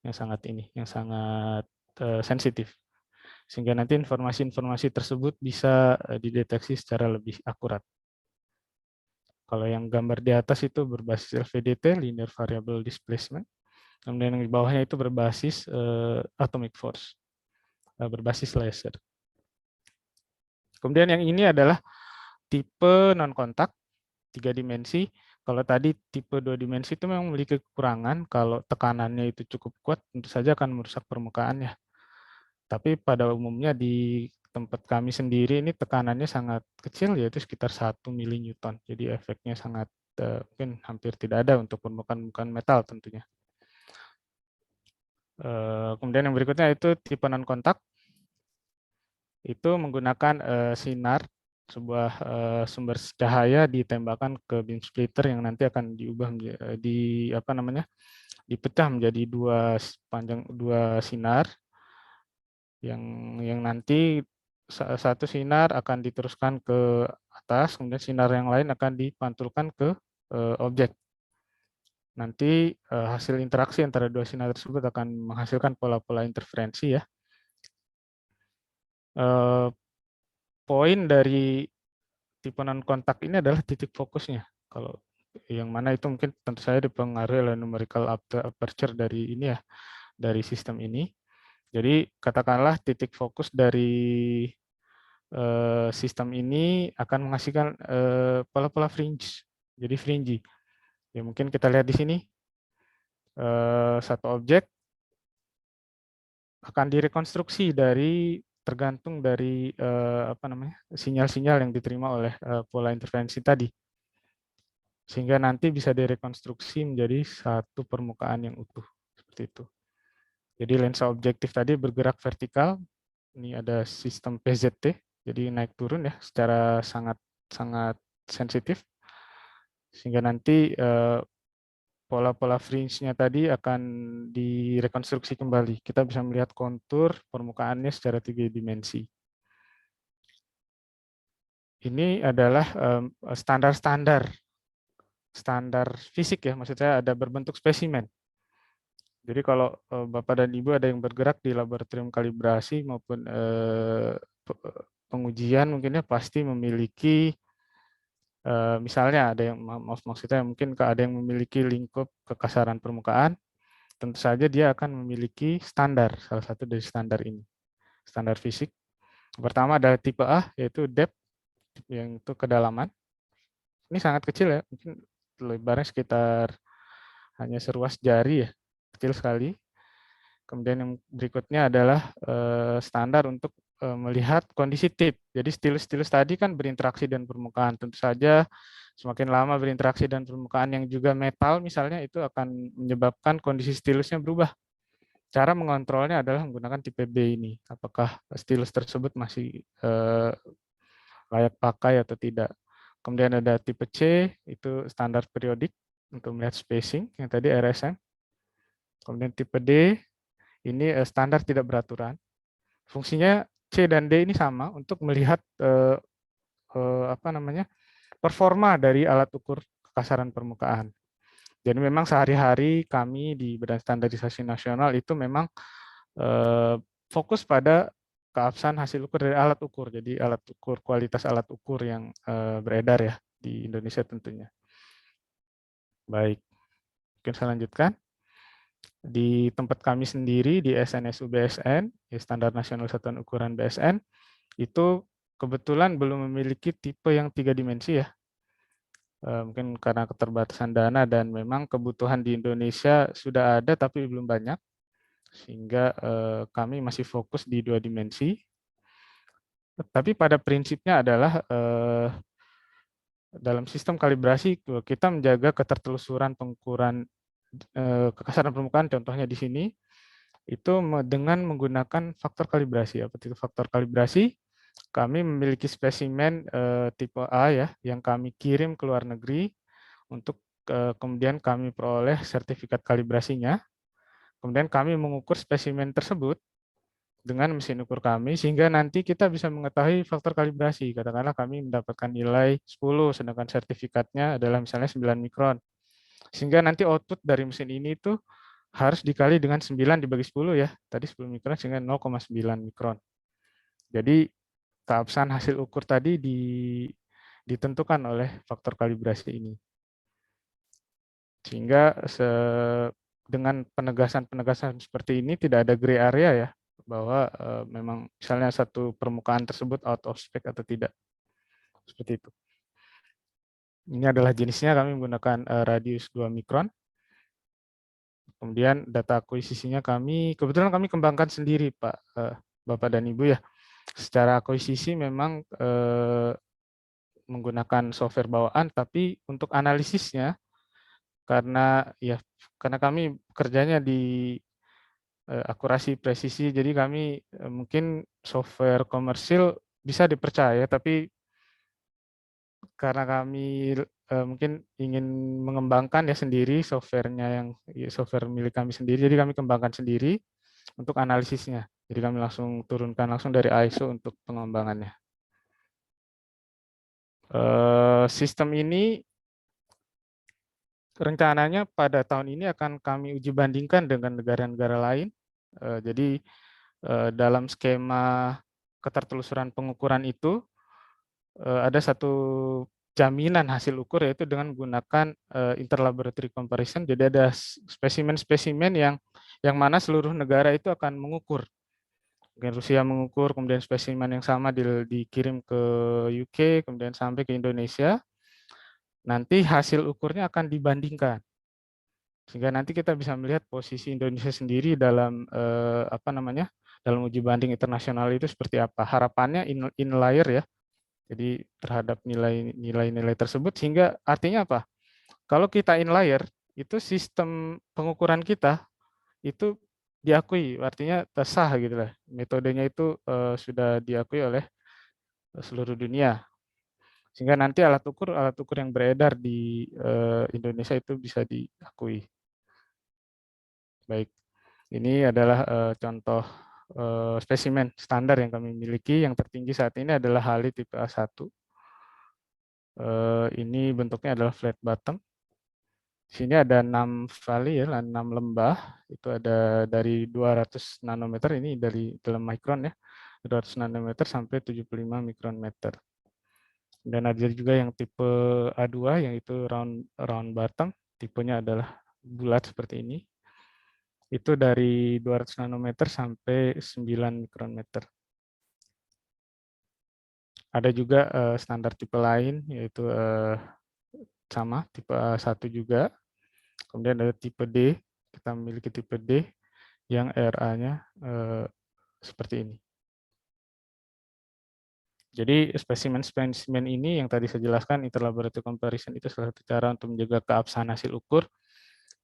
yang sangat sensitif. Sehingga nanti informasi-informasi tersebut bisa dideteksi secara lebih akurat. Kalau yang gambar di atas itu berbasis LVDT, Linear Variable Displacement. Kemudian yang di bawahnya itu berbasis atomic force, berbasis laser. Kemudian yang ini adalah tipe non-kontak, 3 dimensi. Kalau tadi tipe 2 dimensi itu memang memiliki kekurangan, kalau tekanannya itu cukup kuat, tentu saja akan merusak permukaannya. Tapi pada umumnya di tempat kami sendiri ini tekanannya sangat kecil, yaitu sekitar 1 milinewton. Jadi efeknya sangat mungkin hampir tidak ada untuk permukaan metal tentunya. Kemudian yang berikutnya itu tipe non-kontak. Itu menggunakan sinar, sebuah sumber cahaya ditembakkan ke beam splitter yang nanti akan diubah dipecah menjadi dua sinar yang nanti satu sinar akan diteruskan ke atas, kemudian sinar yang lain akan dipantulkan ke objek. Nanti hasil interaksi antara dua sinar tersebut akan menghasilkan pola-pola interferensi ya. Poin dari tipe non kontak ini adalah titik fokusnya. Kalau yang mana itu mungkin tentu saja dipengaruhi oleh numerical aperture dari ini ya, dari sistem ini. Jadi katakanlah titik fokus dari sistem ini akan menghasilkan pola-pola fringe. Jadi fringy. Ya mungkin kita lihat di sini satu objek akan direkonstruksi tergantung dari sinyal-sinyal yang diterima oleh pola interferensi tadi, sehingga nanti bisa direkonstruksi menjadi satu permukaan yang utuh seperti itu. Jadi lensa objektif tadi bergerak vertikal, ini ada sistem PZT, jadi naik turun ya secara sangat sensitif, sehingga nanti pola-pola fringe-nya tadi akan direkonstruksi kembali. Kita bisa melihat kontur permukaannya secara 3 dimensi. Ini adalah standar fisik ya, maksudnya ada berbentuk spesimen. Jadi kalau Bapak dan Ibu ada yang bergerak di laboratorium kalibrasi maupun pengujian mungkin ya pasti memiliki misalnya ada yang maksudnya mungkin ada yang memiliki lingkup kekasaran permukaan, tentu saja dia akan memiliki standar, salah satu dari standar ini, standar fisik. Pertama adalah tipe A, yaitu depth, yang itu kedalaman. Ini sangat kecil ya, mungkin lebarnya sekitar hanya seruas jari ya, kecil sekali. Kemudian yang berikutnya adalah standar untuk melihat kondisi tip. Jadi stilus tadi kan berinteraksi dengan permukaan. Tentu saja semakin lama berinteraksi dengan permukaan yang juga metal misalnya, itu akan menyebabkan kondisi stilusnya berubah. Cara mengontrolnya adalah menggunakan tipe B ini. Apakah stilus tersebut masih layak pakai atau tidak. Kemudian ada tipe C, itu standar periodik untuk melihat spacing, yang tadi RSM. Kemudian tipe D, ini standar tidak beraturan. Fungsinya C dan D ini sama untuk melihat performa dari alat ukur kekasaran permukaan. Jadi memang sehari-hari kami di Badan Standarisasi Nasional itu memang fokus pada keabsahan hasil ukur dari alat ukur. Jadi alat ukur, kualitas alat ukur yang beredar ya di Indonesia tentunya. Baik, mungkin saya lanjutkan. Di tempat kami sendiri di SNSU BSN, Standar Nasional Satuan Ukuran BSN, itu kebetulan belum memiliki tipe yang 3 dimensi ya. Mungkin karena keterbatasan dana dan memang kebutuhan di Indonesia sudah ada tapi belum banyak, sehingga kami masih fokus di 2 dimensi. Tapi pada prinsipnya adalah dalam sistem kalibrasi kita menjaga ketertelusuran pengukuran kekasaran permukaan, contohnya di sini, itu dengan menggunakan faktor kalibrasi. Apa itu faktor kalibrasi? Kami memiliki spesimen tipe A ya, yang kami kirim ke luar negeri untuk kemudian kami peroleh sertifikat kalibrasinya. Kemudian kami mengukur spesimen tersebut dengan mesin ukur kami, sehingga nanti kita bisa mengetahui faktor kalibrasi. Katakanlah kami mendapatkan nilai 10, sedangkan sertifikatnya adalah misalnya 9 mikron. Sehingga nanti output dari mesin ini itu harus dikali dengan 9 dibagi 10 ya. Tadi 10 mikron sehingga 0,9 mikron. Jadi keabsahan hasil ukur tadi ditentukan oleh faktor kalibrasi ini. Sehingga dengan penegasan-penegasan seperti ini tidak ada gray area ya, bahwa memang misalnya satu permukaan tersebut out of spec atau tidak. Seperti itu. Ini adalah jenisnya, kami menggunakan radius 2 mikron. Kemudian data akuisisinya kebetulan kami kembangkan sendiri Pak, Bapak dan Ibu ya. Secara akuisisi memang menggunakan software bawaan, tapi untuk analisisnya karena kami kerjanya di akurasi presisi, jadi kami mungkin software komersil bisa dipercaya, tapi karena kami mungkin ingin mengembangkan ya sendiri softwarenya software milik kami sendiri, jadi kami kembangkan sendiri untuk analisisnya. Jadi kami langsung turunkan langsung dari ISO untuk pengembangannya. Sistem ini rencananya pada tahun ini akan kami uji bandingkan dengan negara-negara lain. Jadi dalam skema ketertelusuran pengukuran itu ada satu jaminan hasil ukur, yaitu dengan menggunakan interlaboratory comparison. Jadi ada spesimen-spesimen yang mana seluruh negara itu akan mengukur. Mungkin Rusia mengukur, kemudian spesimen yang sama dikirim ke UK, kemudian sampai ke Indonesia. Nanti hasil ukurnya akan dibandingkan, sehingga nanti kita bisa melihat posisi Indonesia sendiri dalam dalam uji banding internasional itu seperti apa. Harapannya inlier ya, jadi terhadap nilai-nilai tersebut, sehingga artinya apa? Kalau kita inlier, itu sistem pengukuran kita itu diakui, artinya sah gitu lah. Metodenya itu sudah diakui oleh seluruh dunia. Sehingga nanti alat ukur yang beredar di Indonesia itu bisa diakui. Baik, ini adalah contoh spesimen standar yang kami miliki. Yang tertinggi saat ini adalah Halley tipe A1. Ini bentuknya adalah flat bottom. Di sini ada 6 valley ya, 6 lembah. Itu ada dari 200 nanometer, ini dari dalam mikron ya, 200 nanometer sampai 75 mikrometer. Dan ada juga yang tipe A2, yaitu round bottom, tipenya adalah bulat seperti ini. Itu dari 200 nanometer sampai 9 mikrometer. Ada juga standar tipe lain, yaitu sama, tipe A1 juga. Kemudian ada tipe D, kita memiliki tipe D yang RA-nya seperti ini. Jadi spesimen-spesimen ini yang tadi saya jelaskan, interlaboratory comparison itu salah satu cara untuk menjaga keabsahan hasil ukur.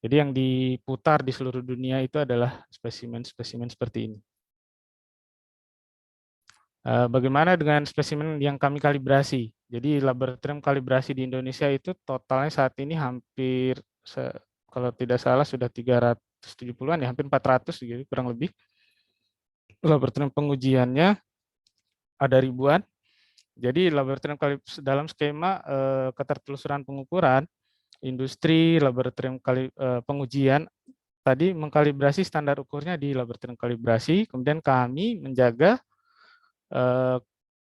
Jadi yang diputar di seluruh dunia itu adalah spesimen-spesimen seperti ini. Bagaimana dengan spesimen yang kami kalibrasi? Jadi laboratorium kalibrasi di Indonesia itu totalnya saat ini hampir, kalau tidak salah sudah 370-an ya, hampir 400 gitu, kurang lebih. Laboratorium pengujiannya ada ribuan. Jadi laboratorium dalam skema ketertelusuran pengukuran, industri, laboratorium pengujian tadi mengkalibrasi standar ukurnya di laboratorium kalibrasi, kemudian kami menjaga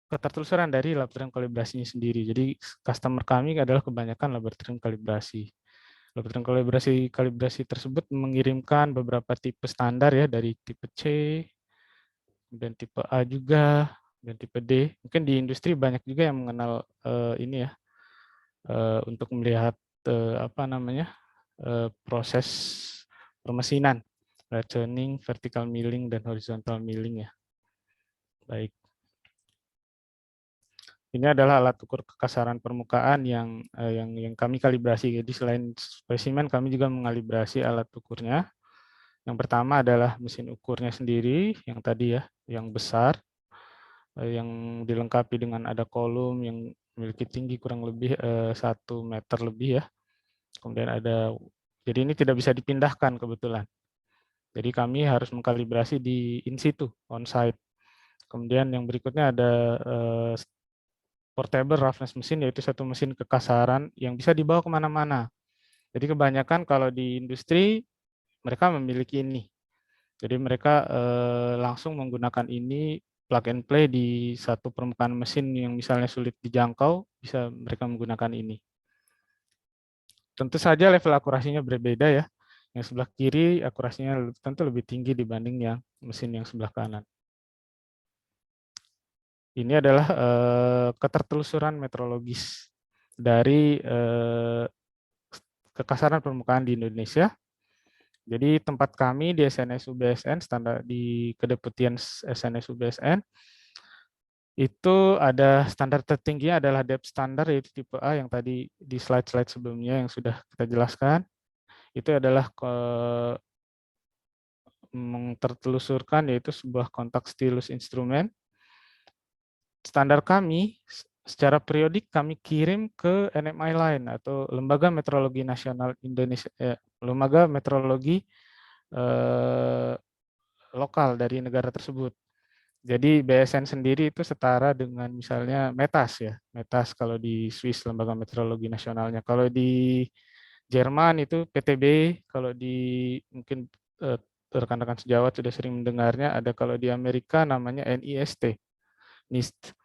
ketertelusuran dari laboratorium kalibrasinya sendiri. Jadi customer kami adalah kebanyakan laboratorium kalibrasi. Laboratorium kalibrasi tersebut mengirimkan beberapa tipe standar ya, dari tipe C, dan tipe A juga, dan tipe D. Mungkin di industri banyak juga yang mengenal ini ya, untuk melihat apa namanya, proses permesinan, tuning, vertical milling, dan horizontal milling ya. Baik. Ini adalah alat ukur kekasaran permukaan yang kami kalibrasi. Jadi selain spesimen, kami juga mengalibrasi alat ukurnya. Yang pertama adalah mesin ukurnya sendiri, yang tadi ya, yang besar, yang dilengkapi dengan ada kolom yang memiliki tinggi kurang lebih 1 meter lebih ya. Kemudian jadi ini tidak bisa dipindahkan kebetulan. Jadi kami harus mengkalibrasi di in situ, on-site. Kemudian yang berikutnya ada portable roughness mesin, yaitu satu mesin kekasaran yang bisa dibawa kemana-mana. Jadi kebanyakan kalau di industri mereka memiliki ini. Jadi mereka langsung menggunakan ini plug and play di satu permukaan mesin yang misalnya sulit dijangkau, bisa mereka menggunakan ini. Tentu saja level akurasinya berbeda ya. Yang sebelah kiri akurasinya tentu lebih tinggi dibanding yang mesin yang sebelah kanan. Ini adalah ketertelusuran metrologis dari kekasaran permukaan di Indonesia. Jadi tempat kami di SNS UBSN, standar di kedeputian SNS UBSN, itu ada standar tertingginya adalah depth standar, yaitu tipe A yang tadi di slide-slide sebelumnya yang sudah kita jelaskan. Itu adalah tertelusurkan, yaitu sebuah kontak stylus instrumen. Standar kami secara periodik kami kirim ke NMI lain atau Lembaga Meteorologi Nasional Indonesia, Lembaga Meteorologi lokal dari negara tersebut. Jadi BSN sendiri itu setara dengan misalnya METAS ya. METAS kalau di Swiss, Lembaga Meteorologi Nasionalnya. Kalau di Jerman itu PTB, kalau di mungkin rekan-rekan sejawat sudah sering mendengarnya, ada kalau di Amerika namanya NIST. NIST.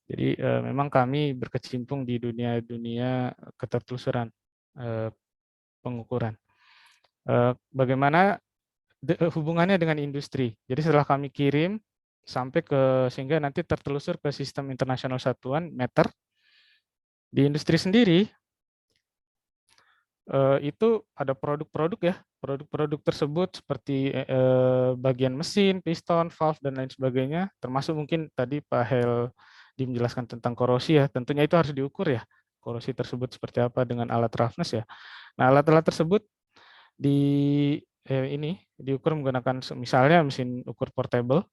Jadi memang kami berkecimpung di dunia ketertelusuran pengukuran. Bagaimana hubungannya dengan industri? Jadi setelah kami kirim sampai sehingga nanti tertelusur ke sistem internasional satuan meter, di industri sendiri itu ada produk-produk ya. Produk-produk tersebut seperti bagian mesin, piston, valve, dan lain sebagainya, termasuk mungkin tadi Pak Hel menjelaskan tentang korosi ya, tentunya itu harus diukur ya, korosi tersebut seperti apa dengan alat roughness ya. Nah, alat-alat tersebut diukur menggunakan misalnya mesin ukur portable.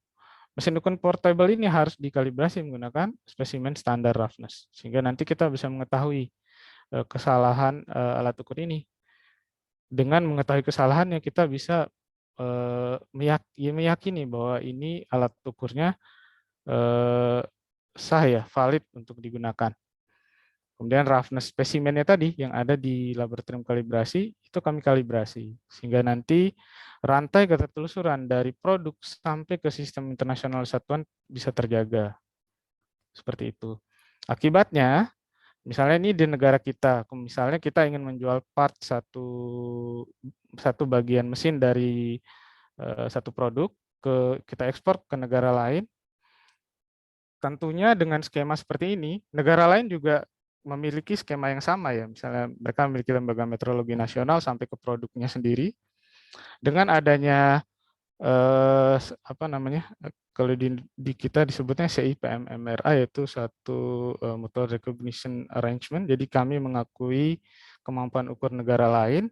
Mesin ukur portable ini harus dikalibrasi menggunakan spesimen standar roughness, sehingga nanti kita bisa mengetahui kesalahan alat ukur ini. Dengan mengetahui kesalahannya, kita bisa meyakini bahwa ini alat ukurnya sah ya, valid untuk digunakan. Kemudian roughness spesimennya tadi yang ada di laboratorium kalibrasi, itu kami kalibrasi. Sehingga nanti rantai ketertelusuran dari produk sampai ke sistem internasional satuan bisa terjaga. Seperti itu. Akibatnya, misalnya ini di negara kita, misalnya kita ingin menjual part satu bagian mesin dari satu produk, kita ekspor ke negara lain, tentunya dengan skema seperti ini, negara lain juga memiliki skema yang sama ya. Misalnya mereka memiliki lembaga meteorologi nasional sampai ke produknya sendiri. Dengan adanya kalau di kita disebutnya CIPM-MRA, yaitu satu mutual recognition arrangement. Jadi kami mengakui kemampuan ukur negara lain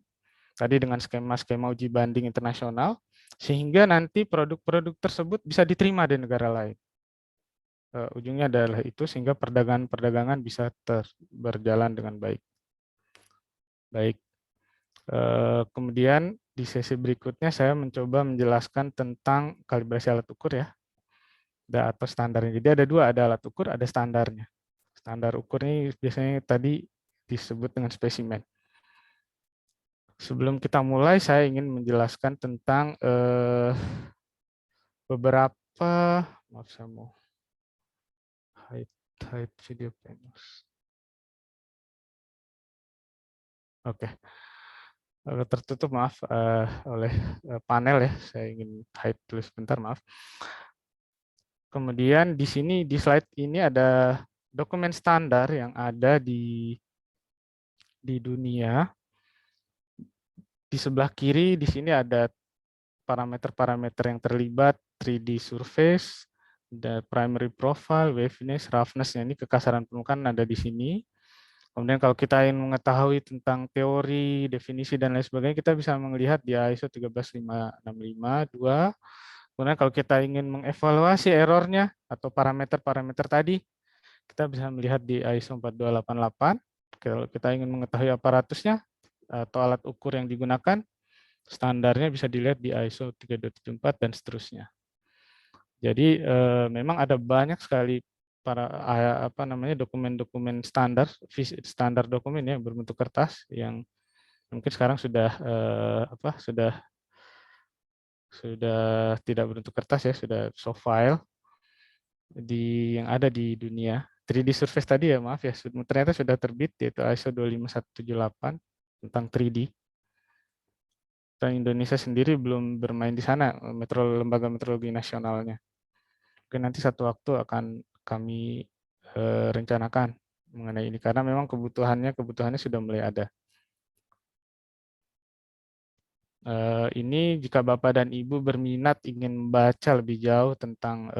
tadi dengan skema-skema uji banding internasional, sehingga nanti produk-produk tersebut bisa diterima di negara lain. ujungnya adalah itu, sehingga perdagangan bisa berjalan dengan baik. Baik. Kemudian di sesi berikutnya saya mencoba menjelaskan tentang kalibrasi alat ukur ya, atau standarnya. Jadi ada dua, ada alat ukur, ada standarnya. Standar ukur ini biasanya tadi disebut dengan spesimen. Sebelum kita mulai, saya ingin menjelaskan tentang beberapa, maaf saya mau hide video panels. Oke, tertutup maaf oleh panel ya. Saya ingin hide dulu sebentar, maaf. Kemudian di sini di slide ini ada dokumen standar yang ada di dunia. Di sebelah kiri di sini ada parameter-parameter yang terlibat, 3D surface, the primary profile, waviness, roughness-nya ini kekasaran permukaan ada di sini. Kemudian kalau kita ingin mengetahui tentang teori, definisi, dan lain sebagainya, kita bisa melihat di ISO 13565-2. Kemudian kalau kita ingin mengevaluasi errornya atau parameter-parameter tadi, kita bisa melihat di ISO 4288. Kalau kita ingin mengetahui aparatusnya atau alat ukur yang digunakan, standarnya bisa dilihat di ISO 3274 dan seterusnya. Jadi memang ada banyak sekali dokumen-dokumen standar dokumen ya berbentuk kertas yang mungkin sekarang sudah tidak berbentuk kertas ya, sudah soft file yang ada di dunia. 3D surface tadi ya, maaf ya, ternyata sudah terbit, yaitu ISO 25178 tentang 3D. Dan Indonesia sendiri belum bermain di sana, lembaga meteorologi nasionalnya. Mungkin nanti satu waktu akan kami rencanakan mengenai ini, karena memang kebutuhannya sudah mulai ada. Ini jika Bapak dan Ibu berminat ingin membaca lebih jauh tentang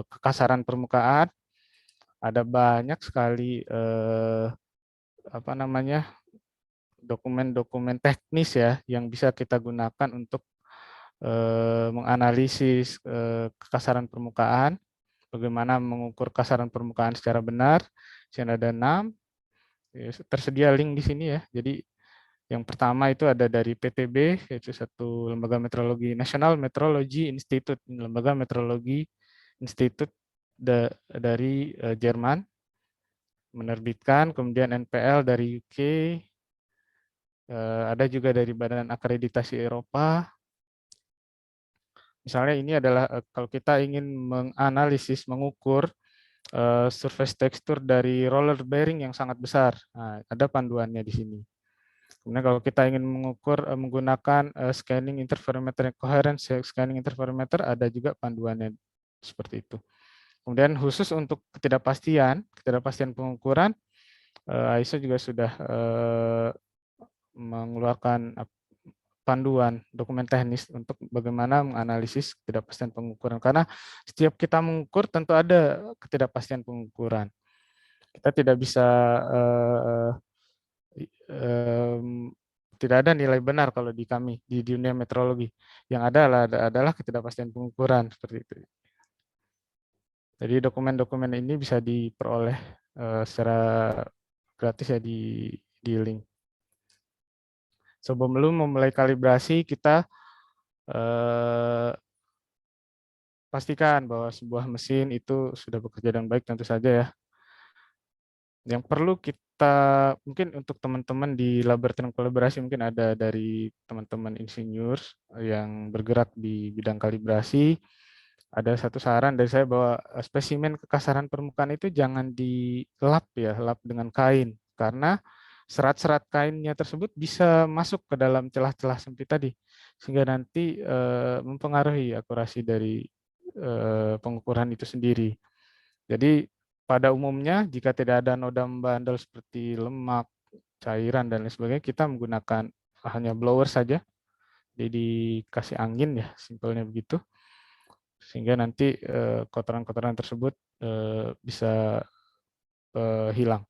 kekasaran permukaan, ada banyak sekali dokumen-dokumen teknis ya yang bisa kita gunakan untuk menganalisis kekasaran permukaan, bagaimana mengukur kasaran permukaan secara benar. Di sini ada 6, tersedia link di sini ya. Jadi yang pertama itu ada dari PTB, yaitu satu lembaga meteorologi nasional, Meteorology Institute, lembaga meteorologi institut dari Jerman menerbitkan. Kemudian NPL dari UK, ada juga dari Badan Akreditasi Eropa. Misalnya ini adalah kalau kita ingin menganalisis, mengukur surface texture dari roller bearing yang sangat besar, nah, ada panduannya di sini. Kemudian kalau kita ingin mengukur menggunakan scanning interferometer coherence scanning interferometer, ada juga panduannya seperti itu. Kemudian khusus untuk ketidakpastian pengukuran, ISO juga sudah mengeluarkan panduan dokumen teknis untuk bagaimana menganalisis ketidakpastian pengukuran. Karena setiap kita mengukur tentu ada ketidakpastian pengukuran. Kita tidak bisa tidak ada nilai benar kalau di kami di dunia meteorologi. Yang ada adalah ketidakpastian pengukuran seperti itu. Jadi dokumen-dokumen ini bisa diperoleh secara gratis ya di link. Sebelum memulai kalibrasi, kita pastikan bahwa sebuah mesin itu sudah bekerja dengan baik, tentu saja ya. Yang perlu kita, mungkin untuk teman-teman di laboratorium kalibrasi, mungkin ada dari teman-teman insinyur yang bergerak di bidang kalibrasi, ada satu saran dari saya bahwa spesimen kekasaran permukaan itu jangan dilap ya, lap dengan kain, karena serat-serat kainnya tersebut bisa masuk ke dalam celah-celah sempit tadi, sehingga nanti mempengaruhi akurasi dari pengukuran itu sendiri. Jadi pada umumnya jika tidak ada noda membandel seperti lemak, cairan, dan lain sebagainya, kita menggunakan hanya blower saja, jadi dikasih angin ya, simpelnya begitu, sehingga nanti kotoran-kotoran tersebut bisa hilang.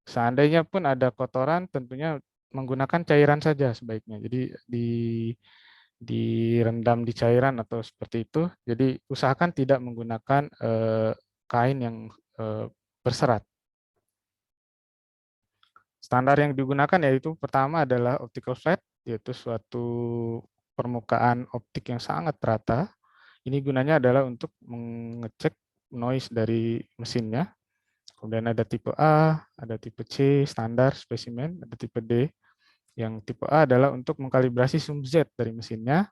Seandainya pun ada kotoran, tentunya menggunakan cairan saja sebaiknya. Jadi direndam di cairan atau seperti itu. Jadi usahakan tidak menggunakan kain yang berserat. Standar yang digunakan yaitu pertama adalah optical flat, yaitu suatu permukaan optik yang sangat rata. Ini gunanya adalah untuk mengecek noise dari mesinnya. Kemudian ada tipe A, ada tipe C, standar, spesimen, ada tipe D. Yang tipe A adalah untuk mengkalibrasi sumbu Z dari mesinnya.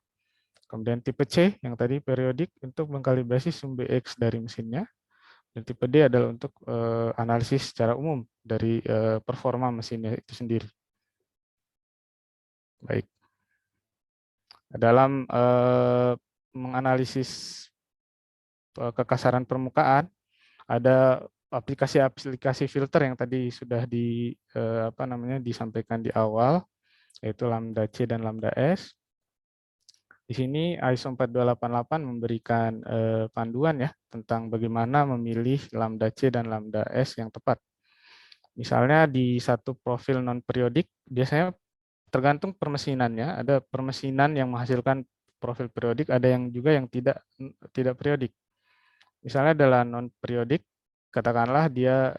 Kemudian tipe C yang tadi periodik untuk mengkalibrasi sumbu X dari mesinnya. Dan tipe D adalah untuk analisis secara umum dari performa mesinnya itu sendiri. Baik. Dalam menganalisis kekasaran permukaan, ada aplikasi-aplikasi filter yang tadi sudah disampaikan di awal, yaitu lambda C dan lambda S. Di sini ISO 4288 memberikan panduan ya tentang bagaimana memilih lambda C dan lambda S yang tepat. Misalnya di satu profil non periodik, biasanya tergantung permesinannya, ada permesinan yang menghasilkan profil periodik, ada yang juga yang tidak periodik. Misalnya adalah non periodik, katakanlah dia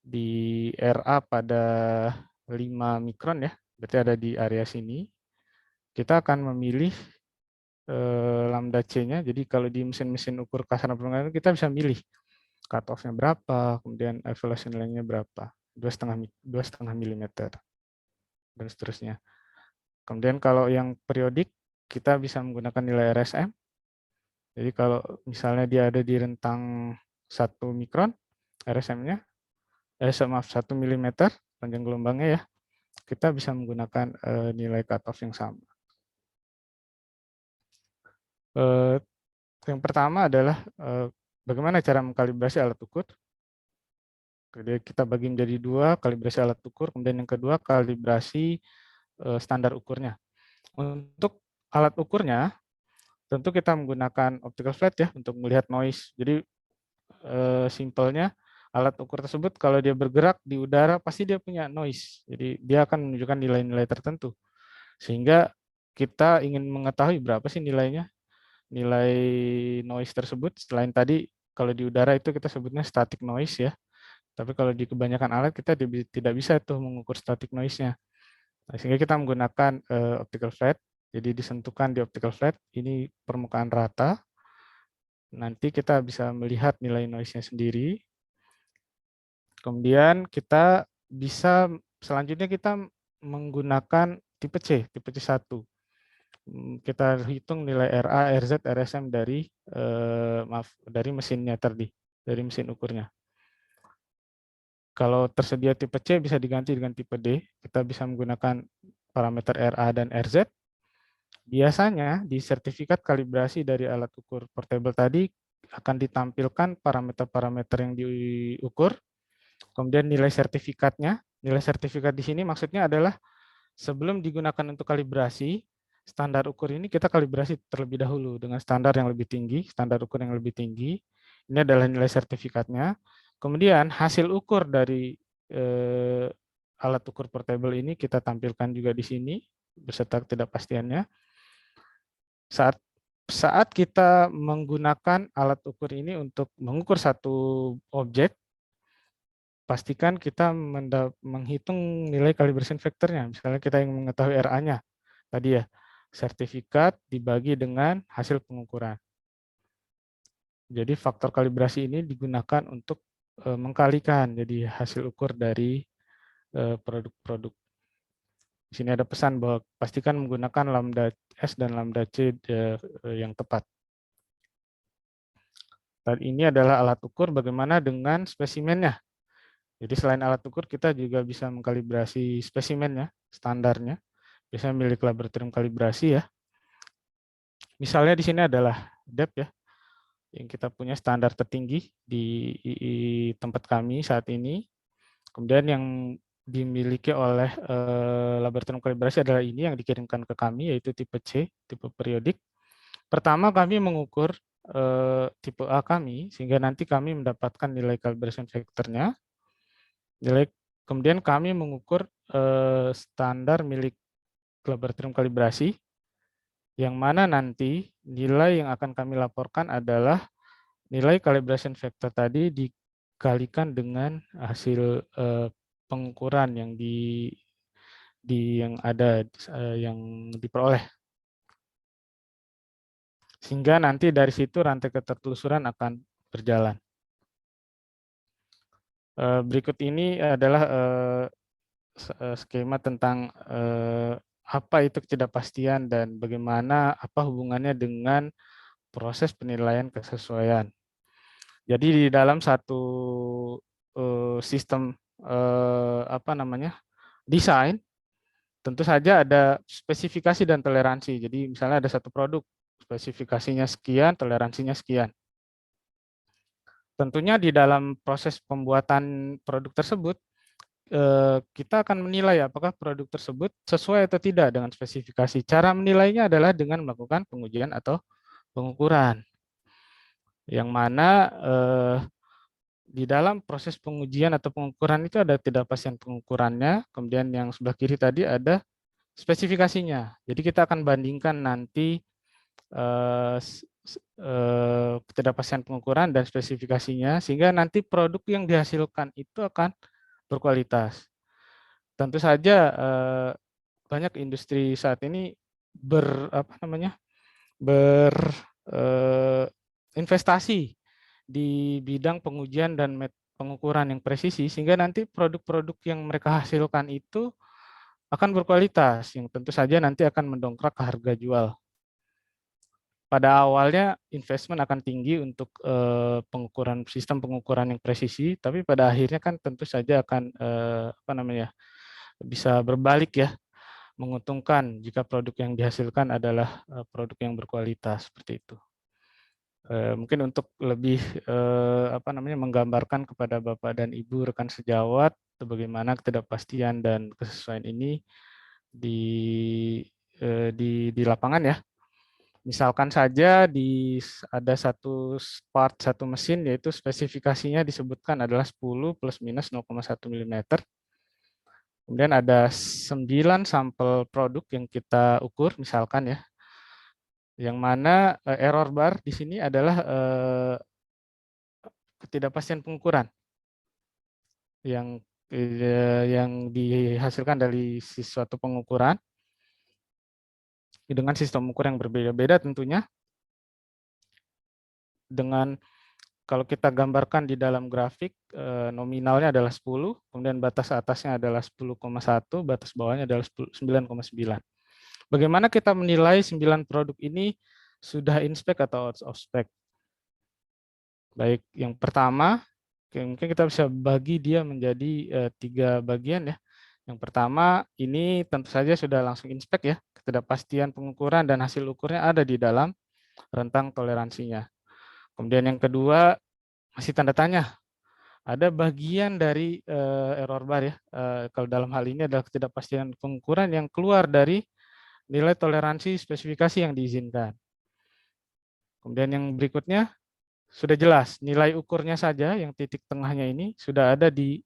di RA pada 5 mikron ya, berarti ada di area sini. Kita akan memilih lambda C-nya. Jadi kalau di mesin-mesin ukur kasaran permukaan kita bisa milih cutoff-nya berapa, kemudian evaluation length-nya berapa, 2,5 mm dan seterusnya. Kemudian kalau yang periodik kita bisa menggunakan nilai RSM. Jadi kalau misalnya dia ada di rentang 1 mikron RSM-nya, 1 mm panjang gelombangnya ya, kita bisa menggunakan nilai cutoff yang sama. Yang pertama adalah bagaimana cara mengkalibrasi alat ukur. Jadi kita bagi menjadi 2, kalibrasi alat ukur, kemudian yang kedua kalibrasi standar ukurnya. Untuk alat ukurnya, tentu kita menggunakan optical flat ya untuk melihat noise. Jadi simpelnya alat ukur tersebut kalau dia bergerak di udara pasti dia punya noise. Jadi dia akan menunjukkan nilai-nilai tertentu. Sehingga kita ingin mengetahui berapa sih nilainya, nilai noise tersebut. Selain tadi kalau di udara itu kita sebutnya static noise ya. Tapi kalau di kebanyakan alat kita tidak bisa tuh mengukur static noise-nya. Nah, sehingga kita menggunakan optical flat. Jadi disentuhkan di optical flat, ini permukaan rata. Nanti kita bisa melihat nilai noise-nya sendiri. Kemudian kita bisa selanjutnya kita menggunakan tipe C 1. Kita hitung nilai RA, RZ, RSM dari mesinnya tadi, dari mesin ukurnya. Kalau tersedia tipe C bisa diganti dengan tipe D. Kita bisa menggunakan parameter RA dan RZ. Biasanya di sertifikat kalibrasi dari alat ukur portable tadi akan ditampilkan parameter-parameter yang diukur. Kemudian nilai sertifikatnya. Nilai sertifikat di sini maksudnya adalah sebelum digunakan untuk kalibrasi, standar ukur ini kita kalibrasi terlebih dahulu dengan standar yang lebih tinggi, standar ukur yang lebih tinggi. Ini adalah nilai sertifikatnya. Kemudian hasil ukur dari alat ukur portable ini kita tampilkan juga di sini beserta ketidakpastiannya. Saat kita menggunakan alat ukur ini untuk mengukur satu objek, pastikan kita menghitung nilai calibration factor-nya. Misalnya kita ingin mengetahui RA-nya, tadi ya, sertifikat dibagi dengan hasil pengukuran. Jadi faktor kalibrasi ini digunakan untuk mengkalikan jadi hasil ukur dari produk-produk. Di sini ada pesan bahwa pastikan menggunakan lambda S dan lambda C yang tepat. Dan ini adalah alat ukur bagaimana dengan spesimennya. Jadi selain alat ukur kita juga bisa mengkalibrasi spesimennya, standarnya. Biasanya milik laboratorium kalibrasi ya. Misalnya di sini adalah depth ya, yang kita punya standar tertinggi di tempat kami saat ini. Kemudian yang dimiliki oleh laboratorium kalibrasi adalah ini yang dikirimkan ke kami, yaitu tipe C, tipe periodik. Pertama kami mengukur tipe A kami, sehingga nanti kami mendapatkan nilai calibration factor-nya. Kemudian kami mengukur standar milik laboratorium kalibrasi, yang mana nanti nilai yang akan kami laporkan adalah nilai calibration factor tadi dikalikan dengan hasil pengukuran yang ada yang diperoleh, sehingga nanti dari situ rantai ketertelusuran akan berjalan. Berikut ini adalah skema tentang apa itu ketidakpastian dan bagaimana apa hubungannya dengan proses penilaian kesesuaian. Jadi di dalam satu sistem desain, tentu saja ada spesifikasi dan toleransi. Jadi misalnya ada satu produk, spesifikasinya sekian, toleransinya sekian. Tentunya di dalam proses pembuatan produk tersebut, kita akan menilai apakah produk tersebut sesuai atau tidak dengan spesifikasi. Cara menilainya adalah dengan melakukan pengujian atau pengukuran. Yang mana di dalam proses pengujian atau pengukuran itu ada ketidakpastian pengukurannya, kemudian yang sebelah kiri tadi ada spesifikasinya. Jadi kita akan bandingkan nanti ketidakpastian pengukuran dan spesifikasinya, sehingga nanti produk yang dihasilkan itu akan berkualitas. Tentu saja banyak industri saat ini berinvestasi di bidang pengujian dan pengukuran yang presisi, sehingga nanti produk-produk yang mereka hasilkan itu akan berkualitas, yang tentu saja nanti akan mendongkrak harga jual. Pada awalnya investment akan tinggi untuk sistem pengukuran yang presisi, tapi pada akhirnya kan tentu saja akan bisa berbalik ya, menguntungkan jika produk yang dihasilkan adalah produk yang berkualitas seperti itu. Mungkin untuk lebih menggambarkan kepada Bapak dan Ibu rekan sejawat bagaimana ketidakpastian dan kesesuaian ini di lapangan ya. Misalkan saja ada satu mesin, yaitu spesifikasinya disebutkan adalah 10 plus minus 0,1 mm. Kemudian ada 9 sampel produk yang kita ukur, misalkan ya. Yang mana error bar di sini adalah ketidakpastian pengukuran yang dihasilkan dari suatu pengukuran dengan sistem ukur yang berbeda-beda tentunya. Dengan kalau kita gambarkan di dalam grafik, nominalnya adalah 10, kemudian batas atasnya adalah 10,1, batas bawahnya adalah 9,9. Bagaimana kita menilai 9 produk ini sudah in spec atau out of spec? Baik, yang pertama, mungkin kita bisa bagi dia menjadi 3 bagian ya. Yang pertama, ini tentu saja sudah langsung in spec ya, ketidakpastian pengukuran dan hasil ukurnya ada di dalam rentang toleransinya. Kemudian yang kedua, masih tanda tanya. Ada bagian dari error bar ya, kalau dalam hal ini adalah ketidakpastian pengukuran yang keluar dari nilai toleransi spesifikasi yang diizinkan. Kemudian yang berikutnya, sudah jelas, nilai ukurnya saja yang titik tengahnya ini sudah ada di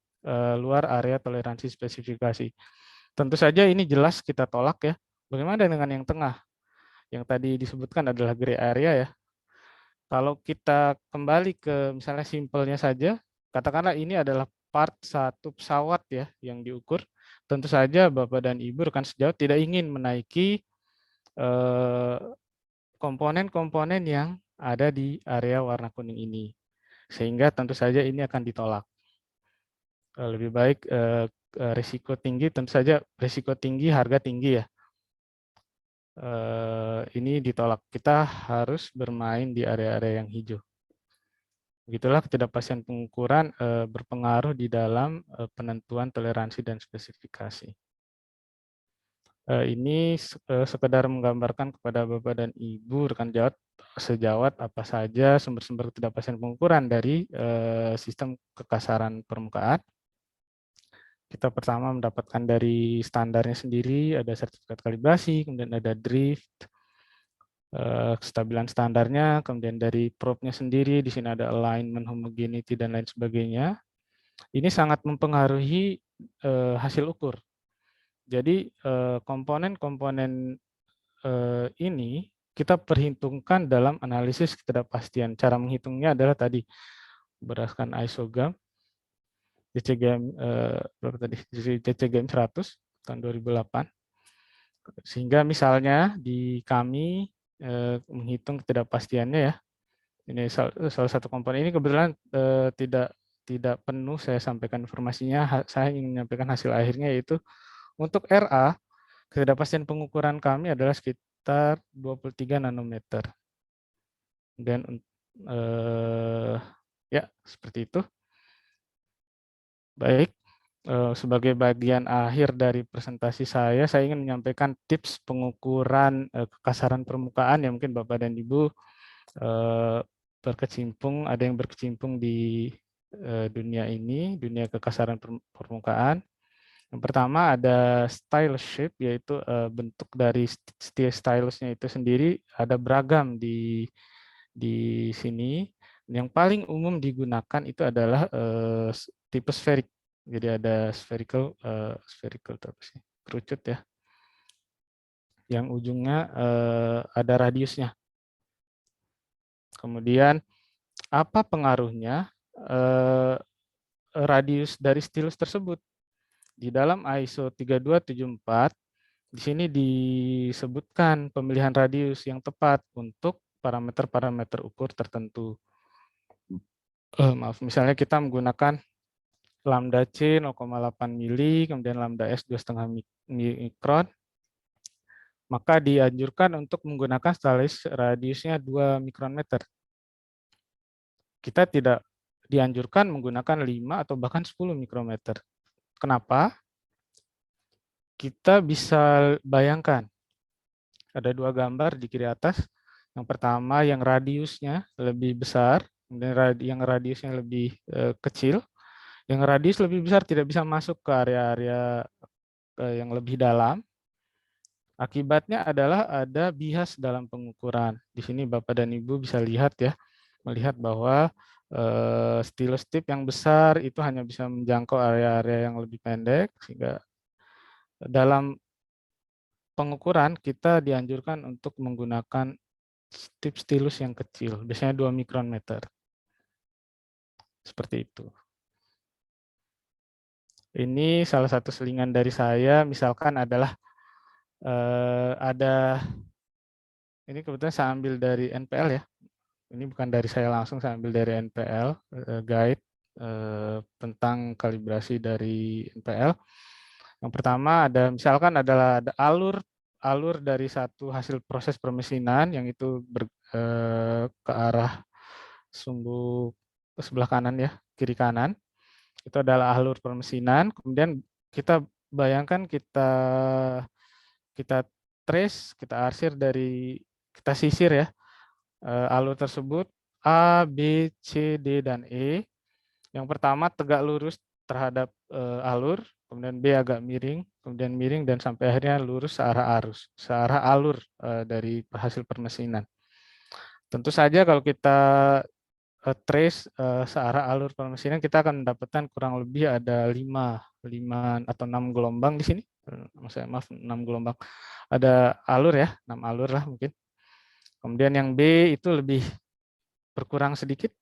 luar area toleransi spesifikasi. Tentu saja ini jelas kita tolak ya. Bagaimana dengan yang tengah? Yang tadi disebutkan adalah gray area ya. Kalau kita kembali ke misalnya simpelnya saja, katakanlah ini adalah part satu pesawat ya yang diukur. Tentu saja Bapak dan Ibu rekan sejawat tidak ingin menaiki komponen-komponen yang ada di area warna kuning ini. Sehingga tentu saja ini akan ditolak. Lebih baik risiko tinggi, tentu saja risiko tinggi, harga tinggi ya. Ini ditolak. Kita harus bermain di area-area yang hijau. Begitulah ketidakpastian pengukuran berpengaruh di dalam penentuan toleransi dan spesifikasi. Ini sekedar menggambarkan kepada Bapak dan Ibu rekan sejawat apa saja sumber-sumber ketidakpastian pengukuran dari sistem kekasaran permukaan. Kita pertama mendapatkan dari standarnya sendiri, ada sertifikat kalibrasi, kemudian ada drift, kestabilan standarnya, kemudian dari probe-nya sendiri, di sini ada alignment, homogeneity, dan lain sebagainya. Ini sangat mempengaruhi hasil ukur. Jadi komponen-komponen ini kita perhitungkan dalam analisis ketidakpastian. Cara menghitungnya adalah tadi berdasarkan isogam JCGM berapa tadi? JCGM 100 tahun 2008. Sehingga misalnya di kami menghitung ketidakpastiannya ya. Ini salah satu komponen ini kebetulan tidak penuh saya sampaikan informasinya. Saya ingin menyampaikan hasil akhirnya, yaitu untuk RA ketidakpastian pengukuran kami adalah sekitar 23 nanometer. Dan ya seperti itu. Baik, sebagai bagian akhir dari presentasi saya ingin menyampaikan tips pengukuran kekasaran permukaan yang mungkin Bapak dan Ibu ada yang berkecimpung di dunia ini, dunia kekasaran permukaan. Yang pertama ada stylus shape, yaitu bentuk dari stylusnya itu sendiri ada beragam di sini. Yang paling umum digunakan itu adalah tipe spheric. Jadi ada spherical kerucut ya, yang ujungnya ada radiusnya. Kemudian apa pengaruhnya radius dari stylus tersebut? Di dalam ISO 3274 di sini disebutkan pemilihan radius yang tepat untuk parameter-parameter ukur tertentu. Misalnya kita menggunakan lambda C 0,8 mili, kemudian lambda S 2,5 mikron, maka dianjurkan untuk menggunakan stylus radiusnya 2 mikrometer. Kita tidak dianjurkan menggunakan 5 atau bahkan 10 mikrometer. Kenapa? Kita bisa bayangkan, ada dua gambar di kiri atas. Yang pertama yang radiusnya lebih besar, kemudian yang radiusnya lebih kecil. Yang radius lebih besar tidak bisa masuk ke area-area yang lebih dalam. Akibatnya adalah ada bias dalam pengukuran. Di sini Bapak dan Ibu bisa lihat ya, melihat bahwa stylus tip yang besar itu hanya bisa menjangkau area-area yang lebih pendek, sehingga dalam pengukuran kita dianjurkan untuk menggunakan tip stylus yang kecil, biasanya 2 mikrometer. Seperti itu. Ini salah satu selingan dari saya, misalkan adalah ini kebetulan saya ambil dari NPL ya. Ini bukan dari saya langsung, saya ambil dari NPL, guide tentang kalibrasi dari NPL. Yang pertama misalkan adalah ada alur dari satu hasil proses permesinan yang itu ke arah sumbu sebelah kanan ya, kiri kanan. Itu adalah alur permesinan. Kemudian kita bayangkan kita trace, kita arsir kita sisir ya alur tersebut A, B, C, D, dan E. Yang pertama tegak lurus terhadap alur, kemudian B agak miring, kemudian miring, dan sampai akhirnya lurus searah alur dari hasil permesinan. Tentu saja kalau kita trace searah alur permesinan, kita akan mendapatkan kurang lebih ada 5 atau 6 gelombang di sini. Maaf, 6 gelombang. Ada alur ya, 6 alur lah mungkin. Kemudian yang B itu lebih berkurang sedikit,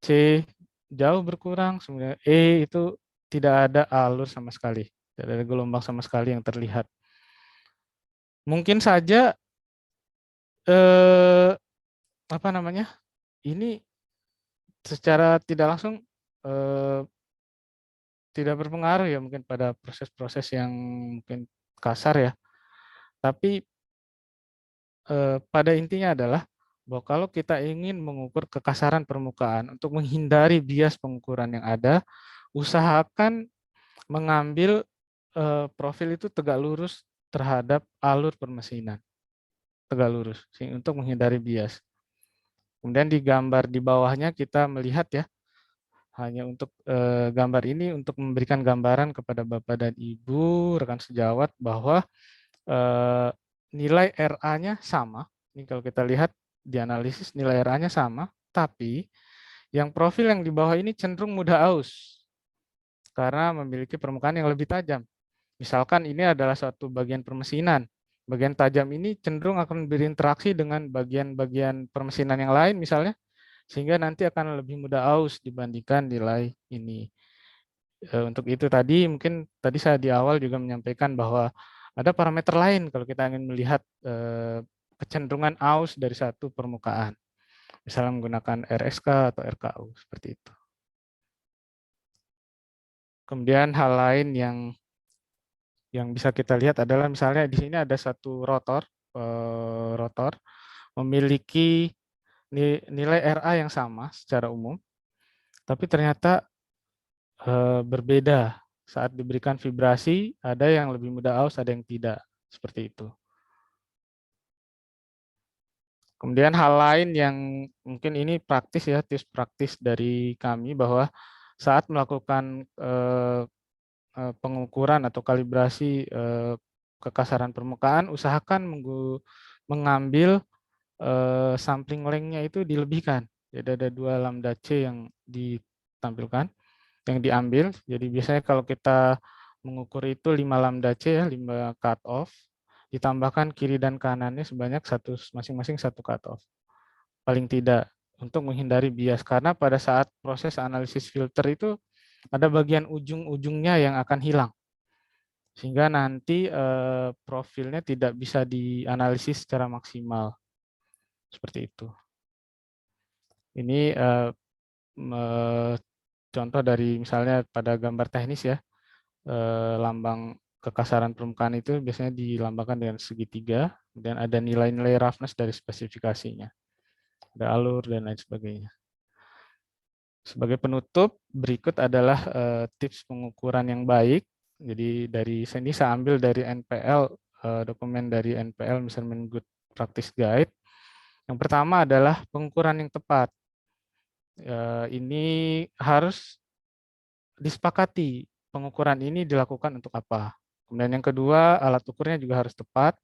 C jauh berkurang, kemudian E itu tidak ada alur sama sekali, tidak ada gelombang sama sekali yang terlihat. Mungkin saja ini secara tidak langsung tidak berpengaruh ya mungkin pada proses-proses yang mungkin kasar ya. Tapi pada intinya adalah bahwa kalau kita ingin mengukur kekasaran permukaan untuk menghindari bias pengukuran yang ada, usahakan mengambil profil itu tegak lurus terhadap alur permesinan. Tegak lurus untuk menghindari bias. Kemudian di gambar di bawahnya kita melihat ya, hanya untuk gambar ini untuk memberikan gambaran kepada Bapak dan Ibu, rekan sejawat, bahwa nilai RA-nya sama. Ini kalau kita lihat di analisis nilai RA-nya sama, tapi yang profil yang di bawah ini cenderung mudah aus karena memiliki permukaan yang lebih tajam. Misalkan ini adalah suatu bagian permesinan, Bagian tajam ini cenderung akan berinteraksi dengan bagian-bagian permesinan yang lain misalnya, sehingga nanti akan lebih mudah aus dibandingkan nilai ini. Untuk itu tadi mungkin tadi saya di awal juga menyampaikan bahwa ada parameter lain kalau kita ingin melihat kecenderungan aus dari satu permukaan, misalnya menggunakan RSK atau RKU seperti itu. Kemudian hal lain yang bisa kita lihat adalah misalnya di sini ada satu rotor memiliki nilai RA yang sama secara umum, tapi ternyata berbeda saat diberikan vibrasi, ada yang lebih mudah aus, ada yang tidak, seperti itu. Kemudian hal lain yang mungkin ini praktis ya, tips praktis dari kami bahwa saat melakukan pengukuran atau kalibrasi kekasaran permukaan, usahakan mengambil sampling length-nya itu dilebihkan. Jadi ada 2 lambda C yang ditampilkan, yang diambil. Jadi biasanya kalau kita mengukur itu 5 lambda C ya, 5 cut off, ditambahkan kiri dan kanannya sebanyak masing-masing 1 cut off. Paling tidak untuk menghindari bias, karena pada saat proses analisis filter itu ada bagian ujung-ujungnya yang akan hilang, sehingga nanti profilnya tidak bisa dianalisis secara maksimal. Seperti itu. Ini contoh dari misalnya pada gambar teknis ya, lambang kekasaran permukaan itu biasanya dilambangkan dengan segitiga, dan ada nilai-nilai roughness dari spesifikasinya, ada alur dan lain sebagainya. Sebagai penutup, berikut adalah tips pengukuran yang baik. Jadi dari sini saya ambil dari NPL, dokumen dari NPL Measurement Good Practice Guide. Yang pertama adalah pengukuran yang tepat. Ini harus disepakati pengukuran ini dilakukan untuk apa. Kemudian yang kedua, alat ukurnya juga harus tepat.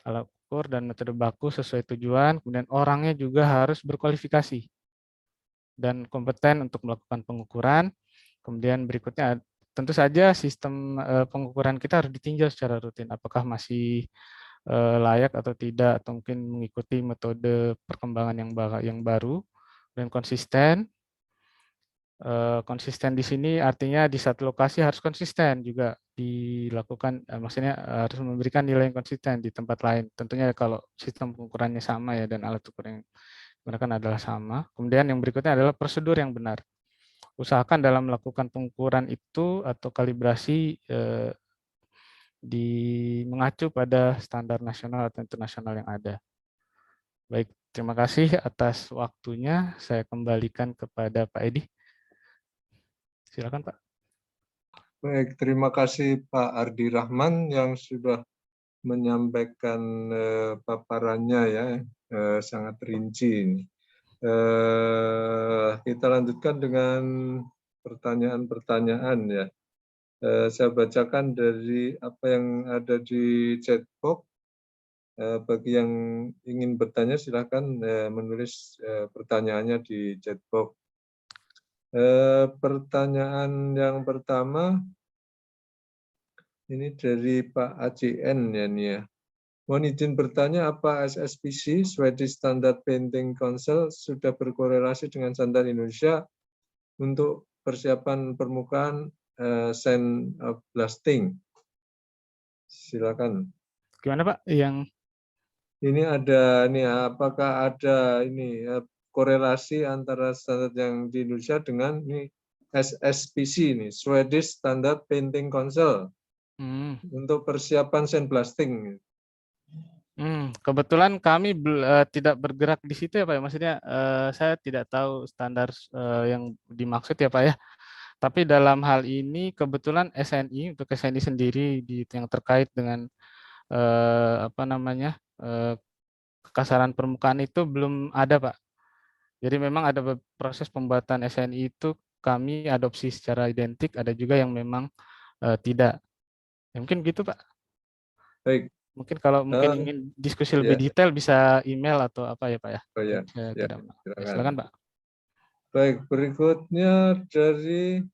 Alat ukur dan metode baku sesuai tujuan. Kemudian orangnya juga harus berkualifikasi dan kompeten untuk melakukan pengukuran. Kemudian berikutnya tentu saja sistem pengukuran kita harus ditinjau secara rutin. Apakah masih layak atau tidak, atau mungkin mengikuti metode perkembangan yang baru dan konsisten. Konsisten di sini artinya di satu lokasi harus konsisten juga dilakukan, maksudnya harus memberikan nilai yang konsisten di tempat lain. Tentunya kalau sistem pengukurannya sama ya dan alat ukur yang digunakan adalah sama. Kemudian yang berikutnya adalah prosedur yang benar. Usahakan dalam melakukan pengukuran itu atau kalibrasi mengacu pada standar nasional atau internasional yang ada. Baik, terima kasih atas waktunya. Saya kembalikan kepada Pak Edi. Silakan Pak. Baik, terima kasih Pak Ardi Rahman yang sudah menyampaikan paparannya ya, sangat rinci ini. Kita lanjutkan dengan pertanyaan-pertanyaan ya. Saya bacakan dari apa yang ada di chat box. Bagi yang ingin bertanya silakan menulis pertanyaannya di chat box. Pertanyaan yang pertama ini dari Pak ACN ya nih ya. Mohon izin bertanya, apa SSPC, Swedish Standard Painting Council, sudah berkorelasi dengan standar Indonesia untuk persiapan permukaan sandblasting? Silakan. Gimana Pak? Yang ini ada nih, apakah ada ini korelasi antara standar yang di Indonesia dengan ini SSPC ini, Swedish Standard Painting Council untuk persiapan sandblasting? Kebetulan kami tidak bergerak di situ ya Pak. Maksudnya saya tidak tahu standar yang dimaksud ya Pak ya. Tapi dalam hal ini kebetulan SNI, untuk SNI sendiri yang terkait dengan kekasaran permukaan itu belum ada Pak. Jadi memang ada proses pembuatan SNI itu kami adopsi secara identik, ada juga yang memang tidak. Ya, mungkin gitu Pak. Baik. Mungkin kalau ingin diskusi lebih detail bisa email atau apa ya Pak ya. Oh ya. Silakan Pak. Baik, berikutnya dari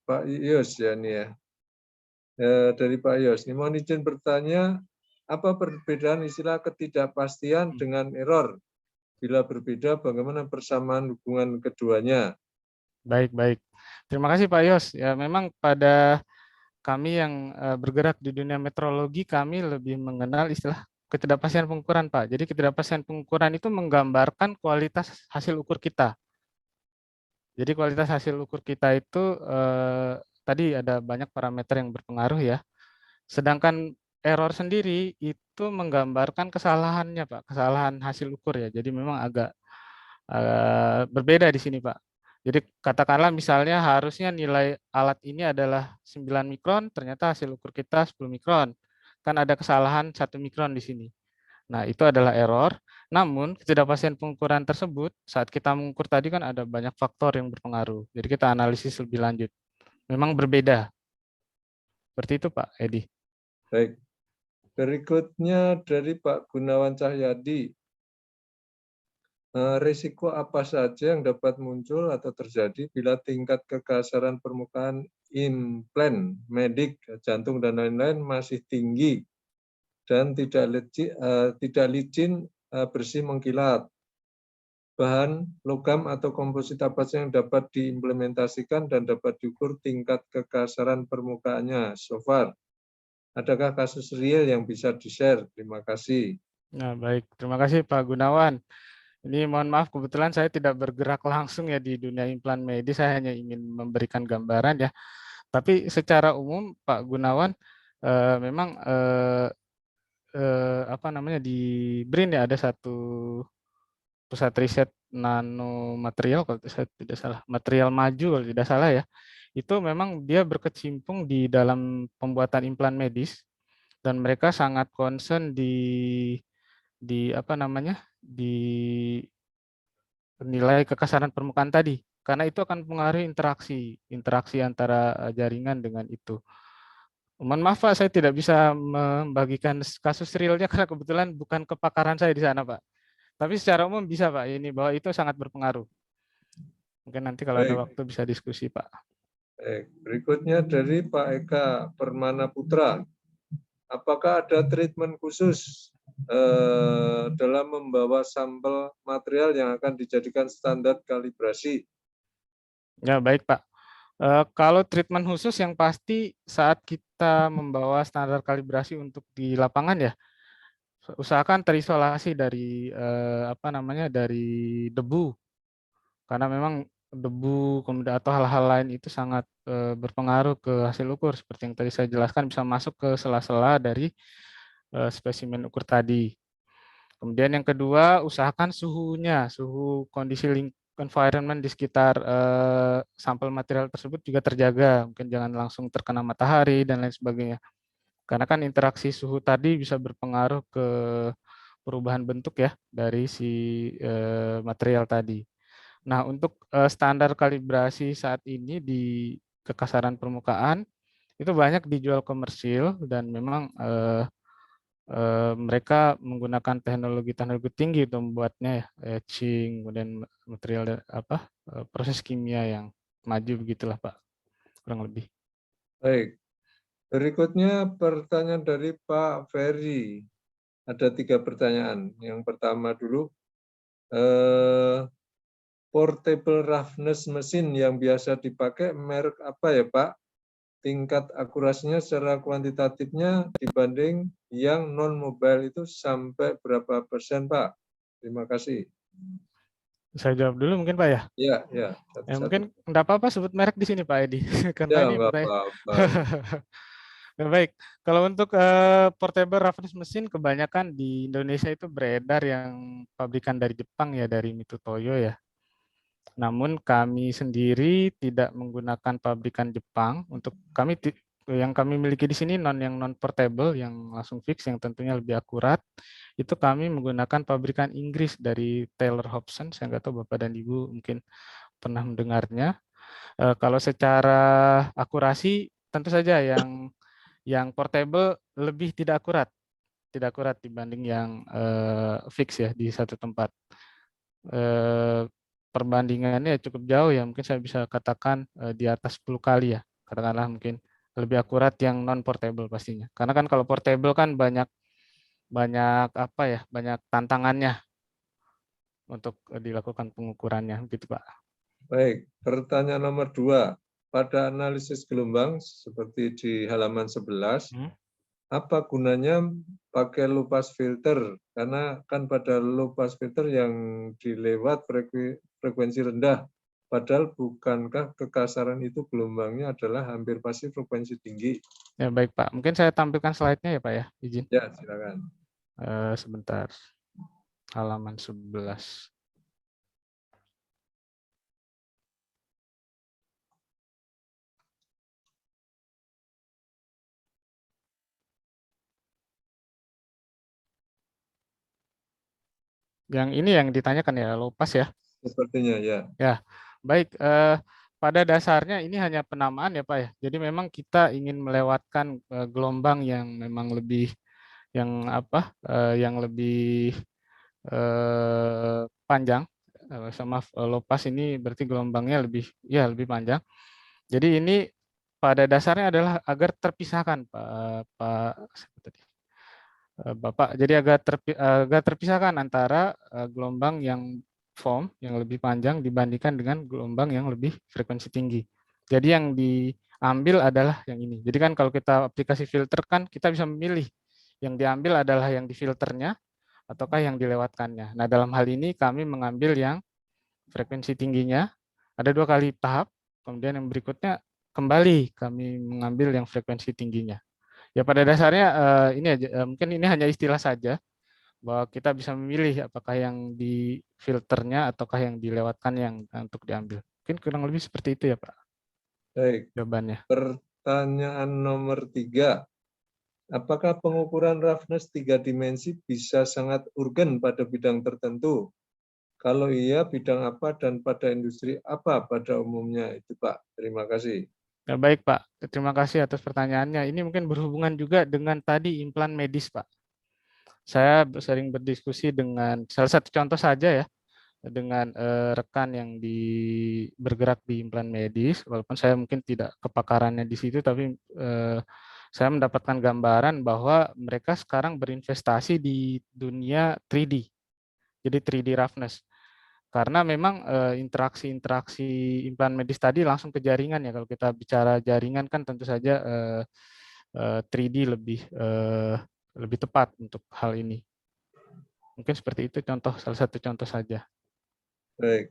Pak Ius ya nih ya. Dari Pak Yos. Ini mohon izin bertanya, apa perbedaan istilah ketidakpastian dengan error? Bila berbeda, bagaimana persamaan hubungan keduanya? Baik, baik. Terima kasih Pak Yos. Ya, memang pada kami yang bergerak di dunia meteorologi, kami lebih mengenal istilah ketidakpastian pengukuran, Pak. Jadi ketidakpastian pengukuran itu menggambarkan kualitas hasil ukur kita. Jadi kualitas hasil ukur kita itu tadi ada banyak parameter yang berpengaruh ya. Sedangkan error sendiri itu menggambarkan kesalahannya, Pak, kesalahan hasil ukur ya. Jadi memang agak berbeda di sini, Pak. Jadi katakanlah misalnya harusnya nilai alat ini adalah 9 mikron, ternyata hasil ukur kita 10 mikron. Kan ada kesalahan 1 mikron di sini. Nah, itu adalah error. Namun, ketidakpastian pengukuran tersebut, saat kita mengukur tadi kan ada banyak faktor yang berpengaruh. Jadi kita analisis lebih lanjut. Memang berbeda. Seperti itu, Pak Edi. Baik. Berikutnya dari Pak Gunawan Cahyadi. Risiko apa saja yang dapat muncul atau terjadi bila tingkat kekasaran permukaan implan, medik, jantung, dan lain-lain masih tinggi dan tidak licin, bersih, mengkilat. Bahan, logam, atau komposit apa saja yang dapat diimplementasikan dan dapat diukur tingkat kekasaran permukaannya so far? Adakah kasus real yang bisa di-share? Terima kasih. Nah, baik. Terima kasih Pak Gunawan. Ini mohon maaf, kebetulan saya tidak bergerak langsung ya di dunia implan medis, saya hanya ingin memberikan gambaran ya. Tapi secara umum Pak Gunawan, memang apa namanya di BRIN ya ada satu pusat riset nanomaterial kalau saya tidak salah, material maju kalau tidak salah ya. Itu memang dia berkecimpung di dalam pembuatan implan medis dan mereka sangat concern di apa namanya di nilai kekasaran permukaan tadi, karena itu akan mempengaruhi interaksi antara jaringan dengan itu. Mohon maaf Pak, saya tidak bisa membagikan kasus realnya karena kebetulan bukan kepakaran saya di sana Pak. Tapi secara umum bisa Pak, ini bahwa itu sangat berpengaruh. Mungkin nanti kalau ada Baik. waktu bisa diskusi Pak. Baik. Berikutnya dari Pak Eka Permana Putra. Apakah ada treatment khusus dalam membawa sampel material yang akan dijadikan standar kalibrasi? Ya baik Pak. Kalau treatment khusus yang pasti saat kita membawa standar kalibrasi untuk di lapangan ya, usahakan terisolasi dari apa namanya dari debu, karena memang debu kemudian atau hal-hal lain itu sangat berpengaruh ke hasil ukur seperti yang tadi saya jelaskan, bisa masuk ke sela-sela dari spesimen ukur tadi. Kemudian yang kedua, usahakan suhunya, suhu kondisi environment di sekitar sampel material tersebut juga terjaga. Mungkin jangan langsung terkena matahari dan lain sebagainya. Karena kan interaksi suhu tadi bisa berpengaruh ke perubahan bentuk ya dari si material tadi. Nah, untuk standar kalibrasi saat ini di kekasaran permukaan itu banyak dijual komersil dan memang mereka menggunakan teknologi tinggi untuk membuatnya ya, etching, kemudian material apa proses kimia yang maju begitulah Pak, kurang lebih. Baik. Berikutnya pertanyaan dari Pak Ferry. Ada 3 pertanyaan. Yang pertama dulu, portable roughness mesin yang biasa dipakai merek apa ya Pak? Tingkat akurasinya secara kuantitatifnya dibanding yang non-mobile itu sampai berapa persen Pak? Terima kasih. Saya jawab dulu mungkin Pak ya. Ya, ya. Mungkin enggak apa-apa sebut merek di sini Pak Edi. Karena Ya, ini enggak pertanyaan. apa-apa. Baik, kalau untuk portable roughness mesin kebanyakan di Indonesia itu beredar yang pabrikan dari Jepang ya, dari Mito Toyo ya. Namun kami sendiri tidak menggunakan pabrikan Jepang. Untuk kami yang kami miliki di sini yang non portable, yang langsung fix, yang tentunya lebih akurat. Itu kami menggunakan pabrikan Inggris dari Taylor Hobson. Saya nggak tahu Bapak dan Ibu mungkin pernah mendengarnya. Kalau secara akurasi tentu saja yang portable lebih tidak akurat dibanding yang fix ya di satu tempat. Perbandingannya cukup jauh ya, mungkin saya bisa katakan di atas 10 kali ya, katakanlah mungkin lebih akurat yang non portable pastinya. Karena kan kalau portable kan banyak apa ya, banyak tantangannya untuk dilakukan pengukurannya, gitu Pak. Baik, pertanyaan nomor 2. Pada analisis gelombang seperti di halaman 11, apa gunanya pakai low pass filter? Karena kan pada low pass filter yang dilewat frekuensi rendah, padahal bukankah kekasaran itu gelombangnya adalah hampir pasti frekuensi tinggi? Ya baik Pak, mungkin saya tampilkan slide-nya ya Pak ya, izin. Ya, silakan. Sebentar, halaman 11. Yang ini yang ditanyakan ya, low pass ya. Sepertinya ya. Ya, baik. Pada dasarnya ini hanya penamaan ya Pak ya. Jadi memang kita ingin melewatkan gelombang yang memang lebih yang lebih panjang. Sama low pass ini berarti gelombangnya lebih panjang. Jadi ini pada dasarnya adalah agar terpisahkan Bapak. Jadi agak terpisahkan antara gelombang yang foam yang lebih panjang dibandingkan dengan gelombang yang lebih frekuensi tinggi. Jadi yang diambil adalah yang ini. Jadi kan kalau kita aplikasi filter kan kita bisa memilih yang diambil adalah yang difilternya ataukah yang dilewatkannya. Nah, dalam hal ini kami mengambil yang frekuensi tingginya, ada 2 kali tahap, kemudian yang berikutnya kembali kami mengambil yang frekuensi tingginya. Ya pada dasarnya ini aja, mungkin ini hanya istilah saja, bahwa kita bisa memilih apakah yang di filternya ataukah yang dilewatkan yang untuk diambil. Mungkin kurang lebih seperti itu ya Pak Baik. jawabannya. Pertanyaan nomor 3. Apakah pengukuran roughness 3 dimensi bisa sangat urgen pada bidang tertentu? Kalau iya, bidang apa dan pada industri apa pada umumnya? Itu Pak. Terima kasih. Ya, baik Pak, terima kasih atas pertanyaannya. Ini mungkin berhubungan juga dengan tadi implan medis Pak. Saya sering berdiskusi dengan salah satu contoh saja ya, dengan rekan yang bergerak di implan medis, walaupun saya mungkin tidak kepakarannya di situ, tapi saya mendapatkan gambaran bahwa mereka sekarang berinvestasi di dunia 3D, jadi 3D roughness. Karena memang interaksi-interaksi implan medis tadi langsung ke jaringan ya. Kalau kita bicara jaringan kan tentu saja 3D lebih tepat untuk hal ini. Mungkin seperti itu salah satu contoh saja. Baik.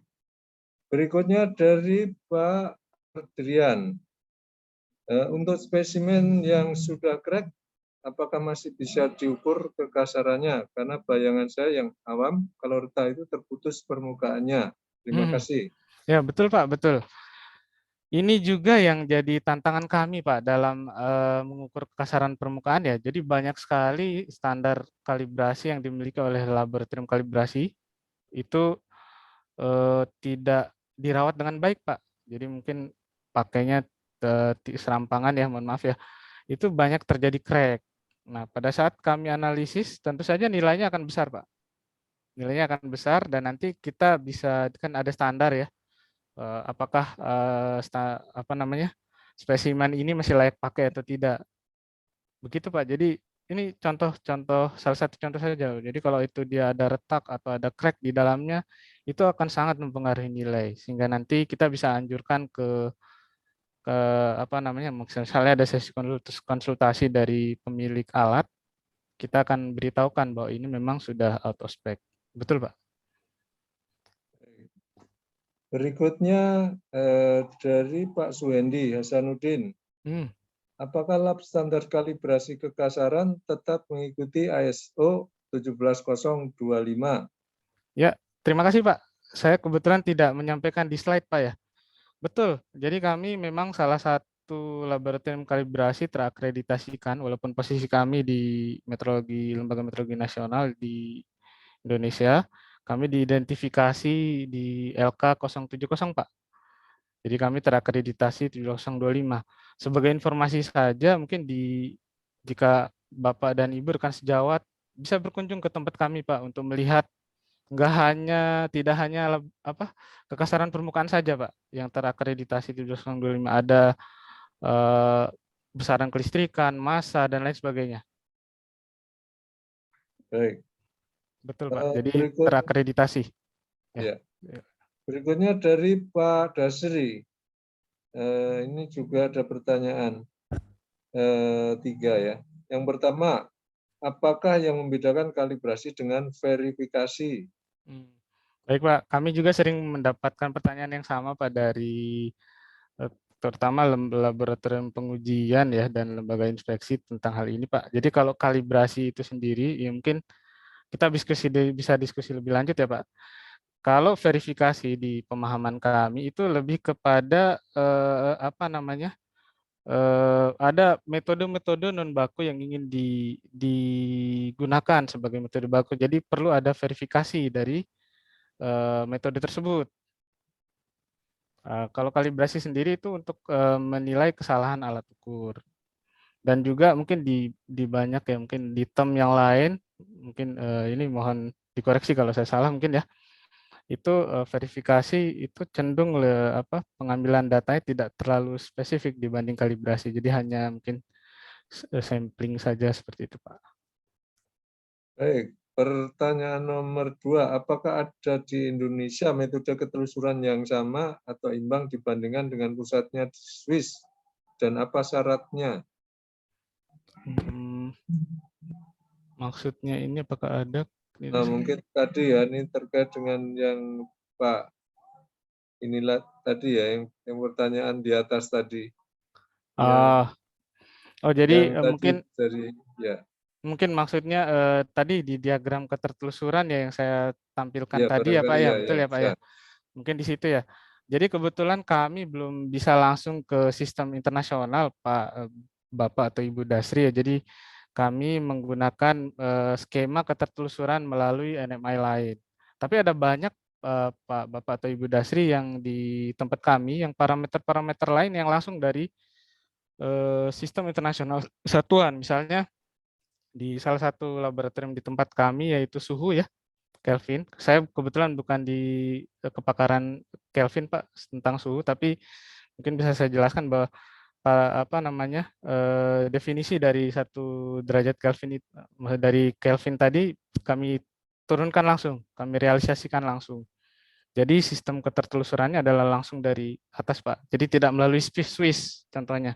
Berikutnya dari Pak Adrian. Untuk spesimen yang sudah crack, apakah masih bisa diukur kekasarannya? Karena bayangan saya yang awam, kalau retak itu terputus permukaannya. Terima kasih. Ya betul Pak, betul. Ini juga yang jadi tantangan kami Pak dalam mengukur kekasaran permukaan ya. Jadi banyak sekali standar kalibrasi yang dimiliki oleh laboratorium kalibrasi itu tidak dirawat dengan baik Pak. Jadi mungkin pakainya serampangan ya, mohon maaf ya. Itu banyak terjadi crack. Nah, pada saat kami analisis tentu saja nilainya akan besar Pak. Nilainya akan besar dan nanti kita bisa kan ada standar ya. Apakah spesimen ini masih layak pakai atau tidak. Begitu Pak. Jadi ini salah satu contoh saja. Jadi kalau itu dia ada retak atau ada crack di dalamnya, itu akan sangat mempengaruhi nilai. Sehingga nanti kita bisa anjurkan ke misalnya ada sesi konsultasi dari pemilik alat, kita akan beritahukan bahwa ini memang sudah out of spec. Betul Pak? Berikutnya dari Pak Suhendi Hasanuddin. Apakah lab standar kalibrasi kekasaran tetap mengikuti ISO 17025? Ya, terima kasih Pak. Saya kebetulan tidak menyampaikan di slide Pak ya. Betul, jadi kami memang salah satu laboratorium kalibrasi terakreditasikan, walaupun posisi kami di Lembaga Meteorologi Nasional di Indonesia, kami diidentifikasi di LK 070 Pak. Jadi kami terakreditasi 7025. Sebagai informasi saja, mungkin jika Bapak dan Ibu rekan sejawat bisa berkunjung ke tempat kami Pak untuk melihat tidak hanya kekasaran permukaan saja Pak yang terakreditasi 7025, ada besaran kelistrikan, massa, dan lain sebagainya. Baik. Betul, Pak. Jadi Berikut, terakreditasi. ya. Berikutnya dari Pak Dasri. Ini juga ada pertanyaan 3 ya. Yang pertama, apakah yang membedakan kalibrasi dengan verifikasi? Baik, Pak. Kami juga sering mendapatkan pertanyaan yang sama, Pak, dari terutama laboratorium pengujian ya dan lembaga inspeksi tentang hal ini, Pak. Jadi kalau kalibrasi itu sendiri, ya mungkin kita bisa diskusi lebih lanjut ya, Pak. Kalau verifikasi di pemahaman kami itu lebih kepada apa namanya? Ada metode-metode non baku yang ingin digunakan sebagai metode baku. Jadi perlu ada verifikasi dari metode tersebut. Kalau kalibrasi sendiri itu untuk menilai kesalahan alat ukur. Dan juga mungkin di banyak ya, mungkin di term yang lain, mungkin ini mohon dikoreksi kalau saya salah mungkin ya. Itu verifikasi itu cenderung pengambilan datanya tidak terlalu spesifik dibanding kalibrasi. Jadi hanya mungkin sampling saja seperti itu, Pak. Baik, pertanyaan nomor 2, apakah ada di Indonesia metode ketelusuran yang sama atau imbang dibandingkan dengan pusatnya di Swiss? Dan apa syaratnya? Maksudnya ini apakah ada? Nah, mungkin tadi ya, ini terkait dengan yang Pak inilah tadi ya, yang pertanyaan di atas tadi. Jadi yang tadi mungkin dari ya. Mungkin maksudnya tadi di diagram ketertelusuran ya yang saya tampilkan Ya, tadi ya Pak ya, ya, betul ya Pak ya. Mungkin di situ ya. Jadi kebetulan kami belum bisa langsung ke sistem internasional Pak Bapak atau Ibu Dasri ya. Jadi kami menggunakan skema ketertelusuran melalui NMI lain. Tapi ada banyak Pak Bapak atau Ibu Dasri yang di tempat kami yang parameter-parameter lain yang langsung dari sistem internasional satuan. Misalnya di salah satu laboratorium di tempat kami yaitu suhu ya, Kelvin. Saya kebetulan bukan di kepakaran Kelvin Pak tentang suhu, tapi mungkin bisa saya jelaskan bahwa apa namanya definisi dari 1 derajat Kelvin dari Kelvin tadi kami turunkan langsung, kami realisasikan langsung. Jadi sistem ketertelusurannya adalah langsung dari atas Pak. Jadi tidak melalui Swiss contohnya.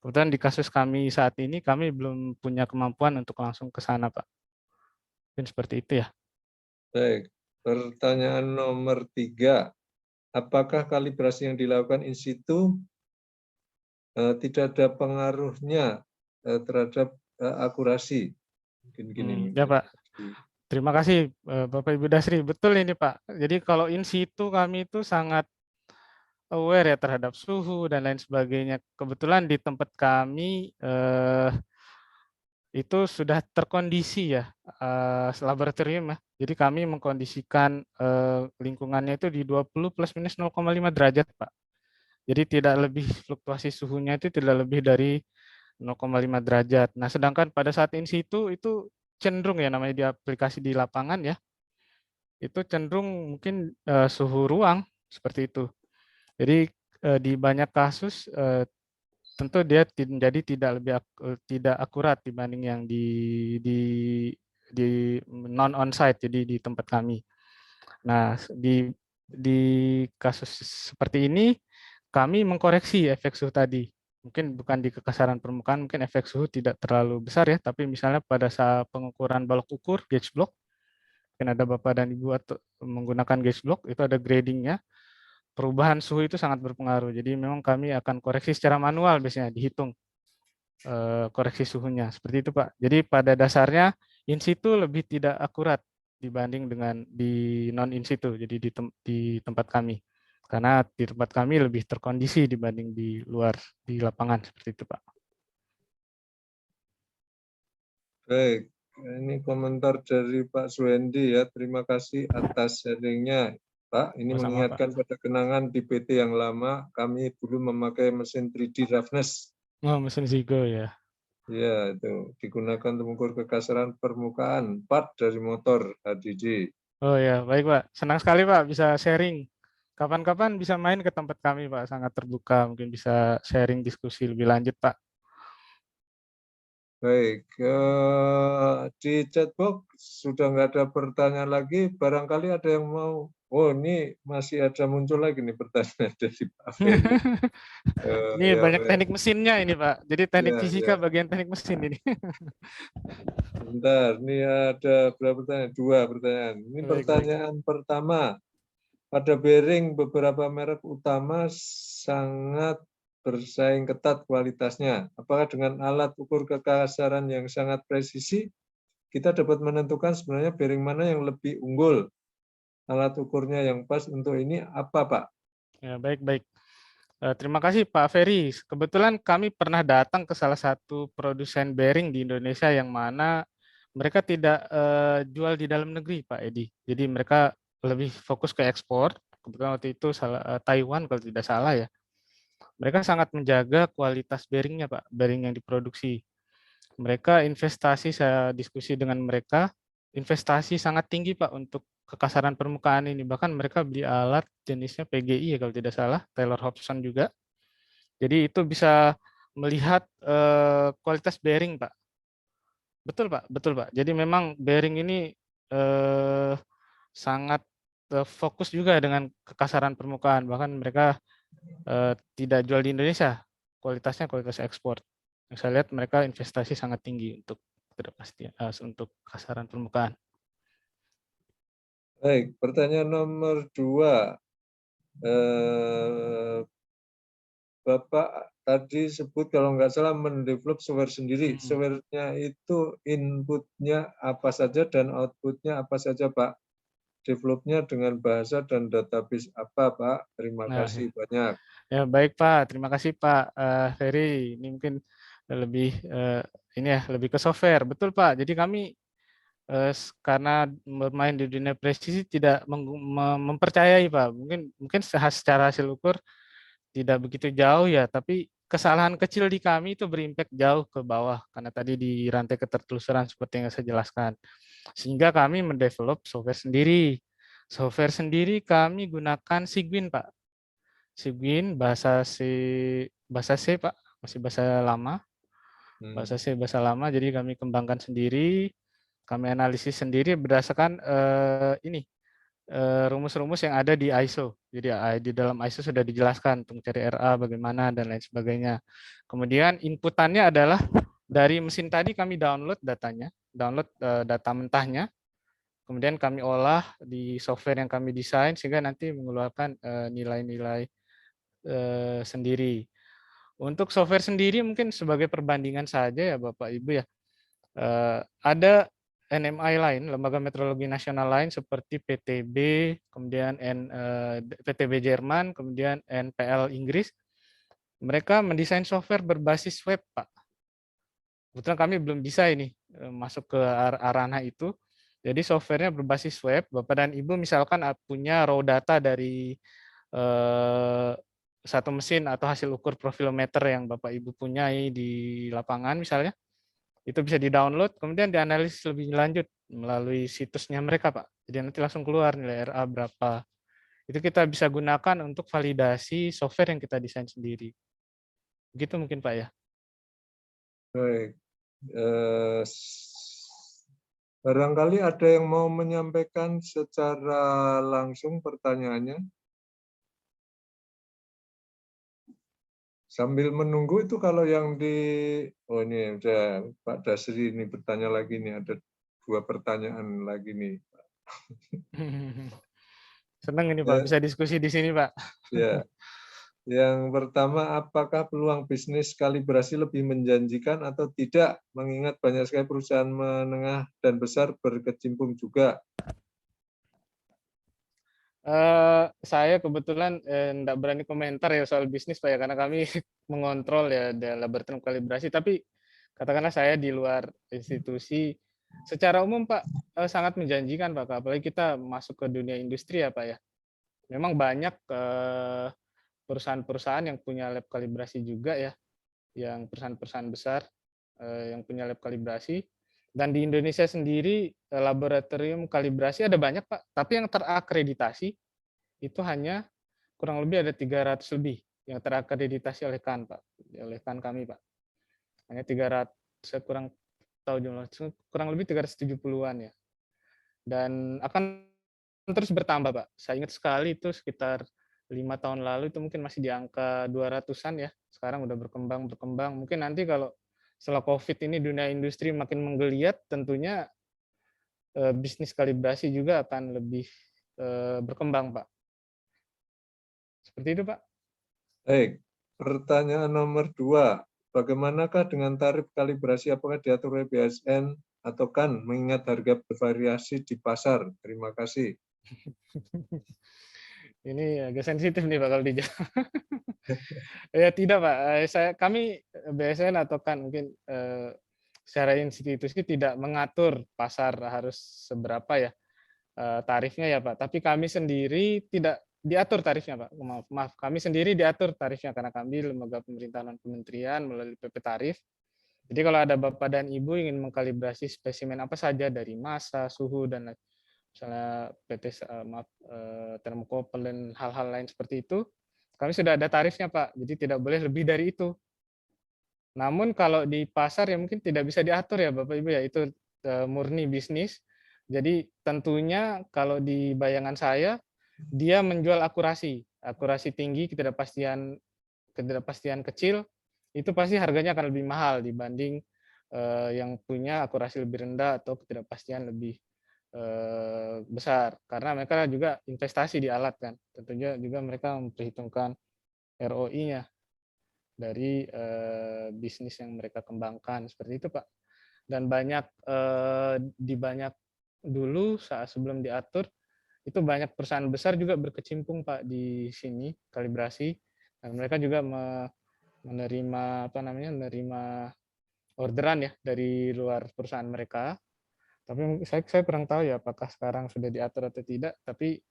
Kebetulan di kasus kami saat ini kami belum punya kemampuan untuk langsung ke sana Pak. Mungkin seperti itu ya. Baik, pertanyaan nomor 3. Apakah kalibrasi yang dilakukan in situ tidak ada pengaruhnya terhadap akurasi? Mungkin gini. Ya Pak. Terima kasih Bapak Ibu Dasri. Betul ini Pak. Jadi kalau in situ kami itu sangat aware ya terhadap suhu dan lain sebagainya. Kebetulan di tempat kami itu sudah terkondisi ya laboratorium ya. Jadi kami mengkondisikan lingkungannya itu di 20 plus minus 0,5 derajat Pak. Jadi tidak lebih, fluktuasi suhunya itu tidak lebih dari 0,5 derajat. Nah sedangkan pada saat in situ itu cenderung ya namanya di aplikasi di lapangan ya, itu cenderung mungkin suhu ruang seperti itu. Jadi di banyak kasus tentu dia jadi tidak akurat dibanding yang di non onsite jadi di tempat kami. Nah di kasus seperti ini kami mengkoreksi efek suhu tadi. Mungkin bukan di kekasaran permukaan, mungkin efek suhu tidak terlalu besar ya, tapi misalnya pada saat pengukuran balok ukur gauge block, mungkin ada Bapak dan Ibu atau menggunakan gauge block itu ada gradingnya. Perubahan suhu itu sangat berpengaruh. Jadi memang kami akan koreksi secara manual biasanya dihitung koreksi suhunya. Seperti itu Pak. Jadi pada dasarnya in situ lebih tidak akurat dibanding dengan di non in situ. Jadi di tempat kami. Karena di tempat kami lebih terkondisi dibanding di luar di lapangan seperti itu Pak. Baik, ini komentar dari Pak Suhendi ya. Terima kasih atas sharingnya Pak. Ini mengingatkan pada kenangan di PT yang lama, kami dulu memakai mesin 3D roughness. Oh, mesin Zigo ya. Ya, itu digunakan untuk mengukur kekasaran permukaan part dari motor HDD. Oh ya, baik Pak. Senang sekali Pak bisa sharing. Kapan-kapan bisa main ke tempat kami Pak, sangat terbuka. Mungkin bisa sharing diskusi lebih lanjut Pak. Baik, di chatbox sudah nggak ada pertanyaan lagi. Barangkali ada yang mau. Oh, ini masih ada muncul lagi nih pertanyaan dari Pak Ferry. Ini Ya, banyak teknik mesinnya ini Pak. Jadi teknik ya, fisika ya. bagian teknik mesin ini. Bentar, ini ada berapa pertanyaan? Dua pertanyaan. Ini Baik, baik. pertanyaan pertama. Pada bearing beberapa merek utama sangat bersaing ketat kualitasnya. Apakah dengan alat ukur kekasaran yang sangat presisi, kita dapat menentukan sebenarnya bearing mana yang lebih unggul? Alat ukurnya yang pas untuk ini apa, Pak? Ya, baik, baik. Terima kasih Pak Ferry. Kebetulan kami pernah datang ke salah satu produsen bearing di Indonesia yang mana mereka tidak jual di dalam negeri, Pak Edi. Jadi mereka lebih fokus ke ekspor. Kebetulan waktu itu Taiwan kalau tidak salah ya. Mereka sangat menjaga kualitas bearingnya, Pak. Bearing yang diproduksi. Mereka investasi, saya diskusi dengan mereka, investasi sangat tinggi Pak untuk kekasaran permukaan ini. Bahkan mereka beli alat jenisnya PGI ya kalau tidak salah, Taylor Hobson juga. Jadi itu bisa melihat kualitas bearing Pak. Betul Pak, betul Pak. Jadi memang bearing ini sangat fokus juga dengan kekasaran permukaan. Bahkan mereka tidak jual di Indonesia, kualitasnya kualitas ekspor. Yang saya lihat mereka investasi sangat tinggi untuk ketidakpastian untuk kasaran permukaan. Baik, pertanyaan nomor 2. Bapak tadi sebut kalau nggak salah mendevelop software sendiri. Software-nya itu input-nya apa saja dan output-nya apa saja, Pak? Develop-nya dengan bahasa dan database apa, Pak? Terima Nah, kasih banyak. ya baik Pak, terima kasih Pak Ferry. Ini mungkin lebih ini ya lebih ke software, betul Pak. Jadi kami karena bermain di dunia presisi tidak mempercayai Pak. Mungkin secara hasil ukur tidak begitu jauh ya, tapi kesalahan kecil di kami itu berimpact jauh ke bawah karena tadi di rantai ketertelusuran seperti yang saya jelaskan. Sehingga kami mendevelop software sendiri. Software sendiri kami gunakan Cygwin, Pak. Cygwin bahasa C, Pak, masih bahasa lama. Bahasa C bahasa lama, jadi kami kembangkan sendiri, kami analisis sendiri berdasarkan ini rumus-rumus yang ada di ISO. Jadi di dalam ISO sudah dijelaskan untuk mencari RA bagaimana dan lain sebagainya. Kemudian inputannya adalah dari mesin tadi kami download datanya, download data mentahnya, kemudian kami olah di software yang kami desain sehingga nanti mengeluarkan nilai-nilai sendiri. Untuk software sendiri mungkin sebagai perbandingan saja ya Bapak Ibu ya. Ada NMI lain, Lembaga Meteorologi Nasional lain seperti PTB, kemudian PTB Jerman, kemudian NPL Inggris. Mereka mendesain software berbasis web, Pak. Kebetulan kami belum bisa ini masuk ke ranah itu. Jadi softwarenya berbasis web. Bapak dan Ibu misalkan punya raw data dari satu mesin atau hasil ukur profilometer yang Bapak Ibu punyai di lapangan misalnya, itu bisa di-download, kemudian dianalisis lebih lanjut melalui situsnya mereka, Pak. Jadi nanti langsung keluar nilai RA berapa. Itu kita bisa gunakan untuk validasi software yang kita desain sendiri. Begitu mungkin, Pak ya. Baik. Barangkali ada yang mau menyampaikan secara langsung pertanyaannya. Sambil menunggu itu kalau yang oh ini udah Pak Dasri ini bertanya lagi nih, ada 2 pertanyaan lagi nih. Senang ini Pak, bisa diskusi di sini Pak. Ya, yang pertama, apakah peluang bisnis kalibrasi lebih menjanjikan atau tidak, mengingat banyak sekali perusahaan menengah dan besar berkecimpung juga? Saya kebetulan enggak berani komentar ya soal bisnis Pak ya, karena kami mengontrol ya laboratorium kalibrasi, tapi katakanlah saya di luar institusi, secara umum Pak sangat menjanjikan Pak, apalagi kita masuk ke dunia industri ya Pak ya. Memang banyak perusahaan-perusahaan yang punya lab kalibrasi juga ya, yang perusahaan-perusahaan besar yang punya lab kalibrasi. Dan di Indonesia sendiri laboratorium kalibrasi ada banyak Pak, tapi yang terakreditasi itu hanya kurang lebih ada 300 lebih yang terakreditasi oleh KAN Pak, oleh KAN kami Pak. Hanya 300 saya kurang tahu jumlah, kurang lebih 370-an ya. Dan akan terus bertambah, Pak. Saya ingat sekali itu sekitar 5 tahun lalu itu mungkin masih di angka 200-an ya. Sekarang udah berkembang. Mungkin nanti kalau setelah COVID ini dunia industri makin menggeliat, tentunya bisnis kalibrasi juga akan lebih berkembang, Pak. Seperti itu, Pak. Baik, pertanyaan nomor 2. Bagaimanakah dengan tarif kalibrasi? Apakah diatur oleh BSN atau kan mengingat harga bervariasi di pasar? Terima kasih. Ini agak sensitif nih Pak kalau dijawab. Ya tidak Pak, kami BSN atau kan mungkin secara institusi tidak mengatur pasar harus seberapa ya tarifnya ya Pak. Tapi kami sendiri tidak diatur tarifnya Pak. Maaf, kami sendiri diatur tarifnya karena kami lembaga pemerintahan kementerian melalui PP Tarif. Jadi kalau ada Bapak dan Ibu ingin mengkalibrasi spesimen apa saja dari massa, suhu dan lain, misalnya PT termokopel dan hal-hal lain seperti itu, kami sudah ada tarifnya Pak. Jadi tidak boleh lebih dari itu. Namun kalau di pasar ya mungkin tidak bisa diatur ya Bapak Ibu ya, itu murni bisnis. Jadi tentunya kalau di bayangan saya dia menjual akurasi tinggi, ketidakpastian kecil, itu pasti harganya akan lebih mahal dibanding yang punya akurasi lebih rendah atau ketidakpastian lebih besar. Karena mereka juga investasi di alat kan. Tentunya juga mereka memperhitungkan ROI-nya dari bisnis yang mereka kembangkan. Seperti itu Pak. Dan di banyak dulu saat sebelum diatur, itu banyak perusahaan besar juga berkecimpung Pak di sini, kalibrasi. Dan mereka juga menerima orderan ya dari luar perusahaan mereka. Tapi saya kurang tahu ya apakah sekarang sudah diatur atau tidak. Tapi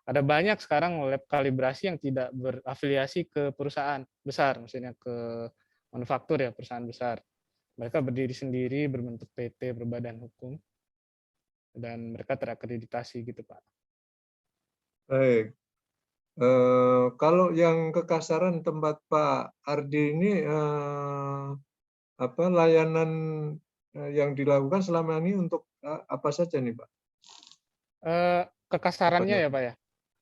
ada banyak sekarang lab kalibrasi yang tidak berafiliasi ke perusahaan besar, maksudnya ke manufaktur ya, perusahaan besar. Mereka berdiri sendiri, berbentuk PT, berbadan hukum, dan mereka terakreditasi gitu Pak. Baik. Kalau yang kekasaran tempat Pak Ardi ini layanan yang dilakukan selama ini untuk apa saja nih Pak? Kekasarannya ya Pak ya.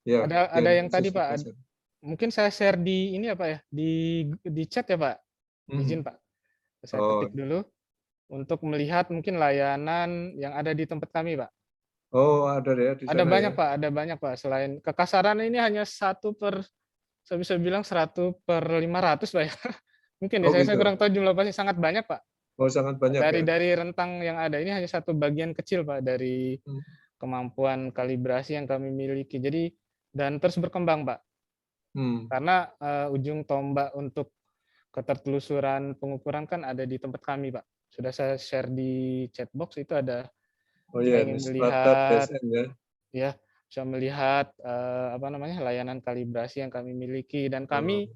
Ya, Ada yang tadi Pak. kekasar. Mungkin saya share di ini apa ya, di chat ya Pak. Izin Pak. Saya ketik dulu untuk melihat mungkin layanan yang ada di tempat kami Pak. Oh, ada ya di sana. Ada banyak Pak, ada banyak Pak. Selain kekasaran ini hanya 1/, saya bisa bilang 1/500 Pak ya. Mungkin ya, saya kurang tahu jumlah pasti sangat banyak Pak. Oh, sangat banyak ya. Dari rentang yang ada ini hanya satu bagian kecil Pak dari kemampuan kalibrasi yang kami miliki. Jadi dan terus berkembang Pak. Karena ujung tombak untuk ketertelusuran pengukuran kan ada di tempat kami Pak. Sudah saya share di chatbox, itu ada. Oh iya, ingin melihat ya, bisa melihat layanan kalibrasi yang kami miliki, dan kami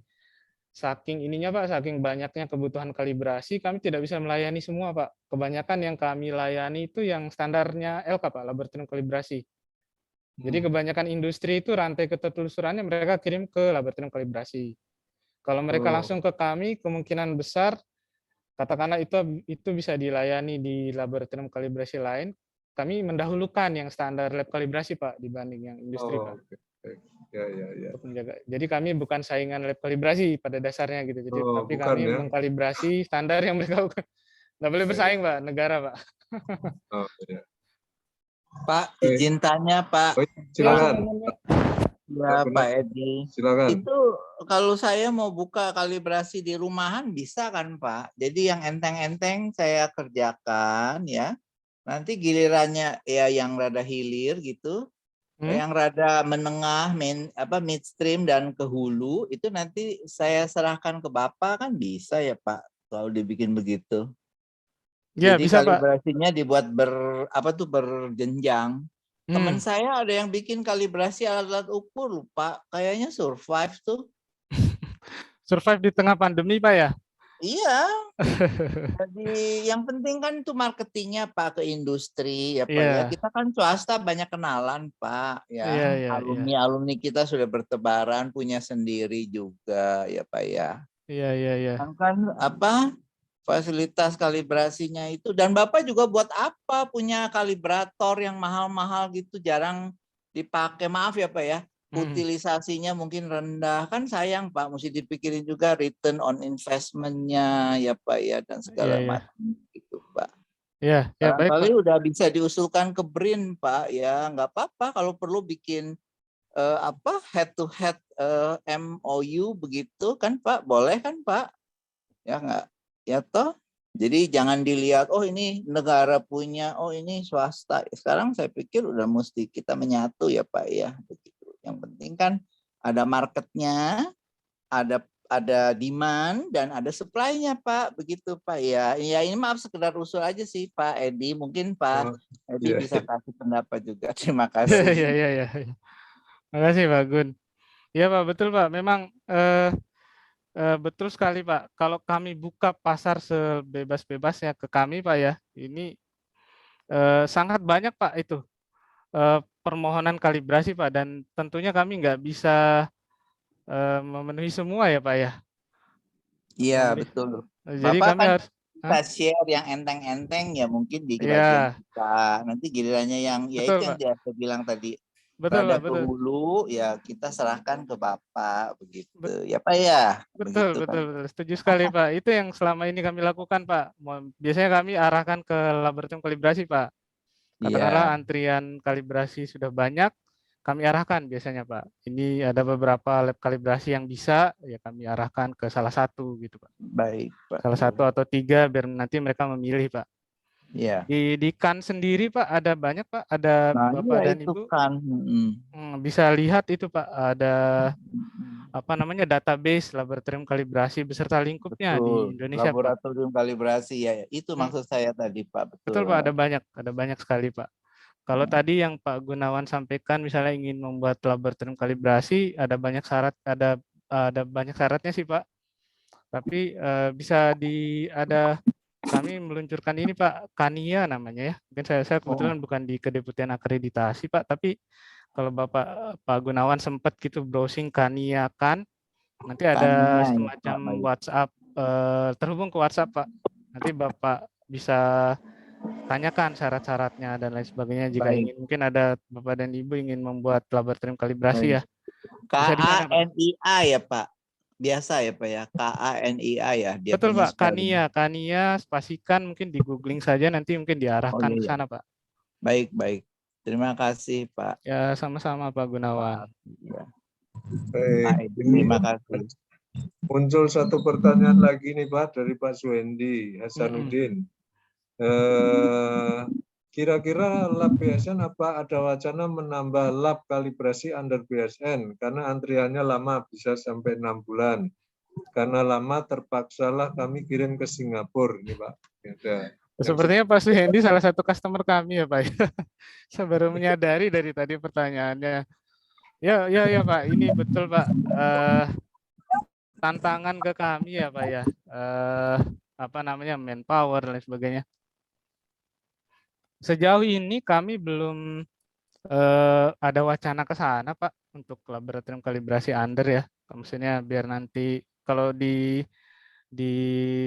saking ininya Pak, saking banyaknya kebutuhan kalibrasi, kami tidak bisa melayani semua Pak. Kebanyakan yang kami layani itu yang standarnya LK Pak, laboratorium kalibrasi. Jadi kebanyakan industri itu rantai ketertelusurannya mereka kirim ke laboratorium kalibrasi. Kalau mereka langsung ke kami, kemungkinan besar katakanlah itu bisa dilayani di laboratorium kalibrasi lain. Kami mendahulukan yang standar lab kalibrasi Pak dibanding yang industri Pak. Ya. Untuk menjaga. Jadi kami bukan saingan lab kalibrasi pada dasarnya gitu. Jadi tapi kami mengkalibrasi standar yang mereka bukan. Nggak boleh bersaing Pak, negara Pak. Oh, ya. Pak, izin tanya Pak. Silakan. Ya Pak Edi. Silakan. Itu kalau saya mau buka kalibrasi di rumahan bisa kan Pak? Jadi yang enteng-enteng saya kerjakan ya. Nanti gilirannya ya yang rada hilir gitu, yang rada menengah, midstream dan ke hulu itu nanti saya serahkan ke Bapak kan bisa ya Pak kalau dibikin begitu. Ya, jadi bisa, kalibrasinya Pak. Dibuat berjenjang. Teman saya ada yang bikin kalibrasi alat-alat ukur Pak, kayaknya survive tuh. Survive di tengah pandemi Pak ya? Iya. Jadi yang penting kan itu marketingnya Pak ke industri ya Pak ya. Kita kan swasta banyak kenalan Pak ya. Alumni kita sudah bertebaran, punya sendiri juga ya Pak ya. Iya. Kan fasilitas kalibrasinya itu. Dan Bapak juga buat apa punya kalibrator yang mahal-mahal gitu, jarang dipakai. Maaf ya Pak ya, utilisasinya mungkin rendah. Kan sayang Pak, mesti dipikirin juga return on investment-nya ya Pak ya, dan segala macam gitu Pak. Ya, baik Barangkali Pak. udah bisa diusulkan ke BRIN Pak ya, nggak apa-apa kalau perlu bikin head to head MOU begitu kan Pak, boleh kan Pak? Ya nggak, ya toh. Jadi jangan dilihat oh ini negara punya, oh ini swasta. Sekarang saya pikir udah mesti kita menyatu ya Pak ya, begitu. Yang penting kan ada marketnya, ada demand dan ada supply-nya Pak, begitu Pak ya. Ya ini maaf sekedar usul aja sih Pak Edi, mungkin Pak Edi bisa kasih pendapat juga. Terima kasih. Ya. Terima kasih Pak Gun. Ya Pak, betul Pak. Memang betul sekali Pak. Kalau kami buka pasar sebebas-bebasnya ke kami Pak ya, ini sangat banyak Pak itu permohonan kalibrasi Pak, dan tentunya kami nggak bisa memenuhi semua ya Pak ya. Iya betul. Jadi Bapak kami kan harus kita share yang enteng-enteng ya mungkin di bagian ya, kita. Nanti gilirannya yang ya betul itu yang Pak. dia bilang tadi. Betul Rada Pak, ke betul. hulu ya kita serahkan ke Bapak begitu. Ya Pak ya. Betul, Begitu, betul, Pak. betul. Setuju sekali Pak. Itu yang selama ini kami lakukan Pak. Biasanya kami arahkan ke laboratorium kalibrasi Pak. Katakanlah Iya. antrian kalibrasi sudah banyak, kami arahkan biasanya Pak. Ini ada beberapa lab kalibrasi yang bisa, ya kami arahkan ke salah satu gitu Pak. Baik Pak. Salah satu atau 3 biar nanti mereka memilih Pak. Iya. Di KAN sendiri Pak ada banyak Pak, ada Nah Bapak iya dan itu Ibu kan. bisa lihat itu Pak, ada apa namanya database laboratorium kalibrasi beserta lingkupnya di Betul. Indonesia Pak. Laboratorium kalibrasi ya. Itu maksud saya tadi Pak. Betul Pak, Betul. ada banyak sekali Pak. Kalau tadi yang Pak Gunawan sampaikan misalnya ingin membuat laboratorium kalibrasi, ada banyak syarat, ada banyak syaratnya sih Pak. Tapi bisa ada kami meluncurkan ini Pak, Kania namanya ya. Mungkin saya kebetulan bukan di Kedeputian Akreditasi Pak, tapi kalau Pak Gunawan sempat gitu browsing Kania kan, nanti ada Kania, semacam ya, WhatsApp, terhubung ke WhatsApp Pak. Nanti Bapak bisa tanyakan syarat-syaratnya dan lain sebagainya jika baik. ingin, mungkin ada Bapak dan Ibu ingin membuat laboratorium kalibrasi ya. Bisa di sana, Pak. KANIA ya Pak. Biasa ya Pak ya. KANIA ya. Dia betul punya Pak, Kania spasikan mungkin di googling saja nanti mungkin diarahkan ke sana Pak. Baik. Terima kasih Pak. Ya sama-sama Pak Gunawan. Ya. Baik, Terima kasih. muncul satu pertanyaan lagi nih Pak dari Pak Suhendi Hasanuddin. Kira-kira lab BSN apa ada wacana menambah lab kalibrasi under BSN karena antriannya lama bisa sampai 6 bulan. Karena lama terpaksalah kami kirim ke Singapura nih Pak. Ada. Sepertinya Pak Suhendi salah satu customer kami ya Pak. Saya baru menyadari dari tadi pertanyaannya. Ya Pak, ini betul Pak. Tantangan ke kami ya Pak ya. Apa namanya manpower dan lain sebagainya. Sejauh ini kami belum ada wacana ke sana Pak untuk laboratorium kalibrasi under ya. Maksudnya biar nanti kalau di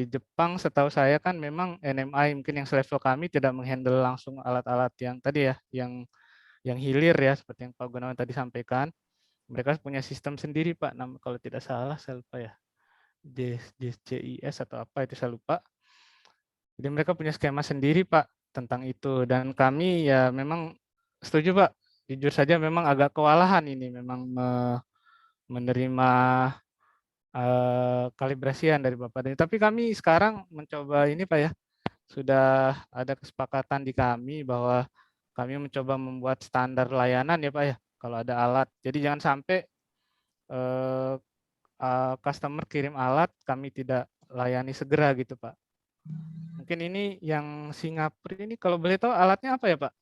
Jepang setahu saya kan memang NMI mungkin yang selevel kami tidak menghandle langsung alat-alat yang tadi ya, yang hilir ya seperti yang Pak Gunawan tadi sampaikan. Mereka punya sistem sendiri Pak, kalau tidak salah saya lupa ya. JIS atau apa itu saya lupa. Jadi mereka punya skema sendiri Pak tentang itu, dan kami ya memang setuju Pak. Jujur saja memang agak kewalahan ini memang menerima kalibrasian dari Bapak Deni. Tapi kami sekarang mencoba ini Pak ya, sudah ada kesepakatan di kami bahwa kami mencoba membuat standar layanan ya Pak ya, kalau ada alat. Jadi jangan sampai customer kirim alat kami tidak layani segera gitu Pak. Mungkin ini yang Singapura ini kalau boleh tahu alatnya apa ya Pak?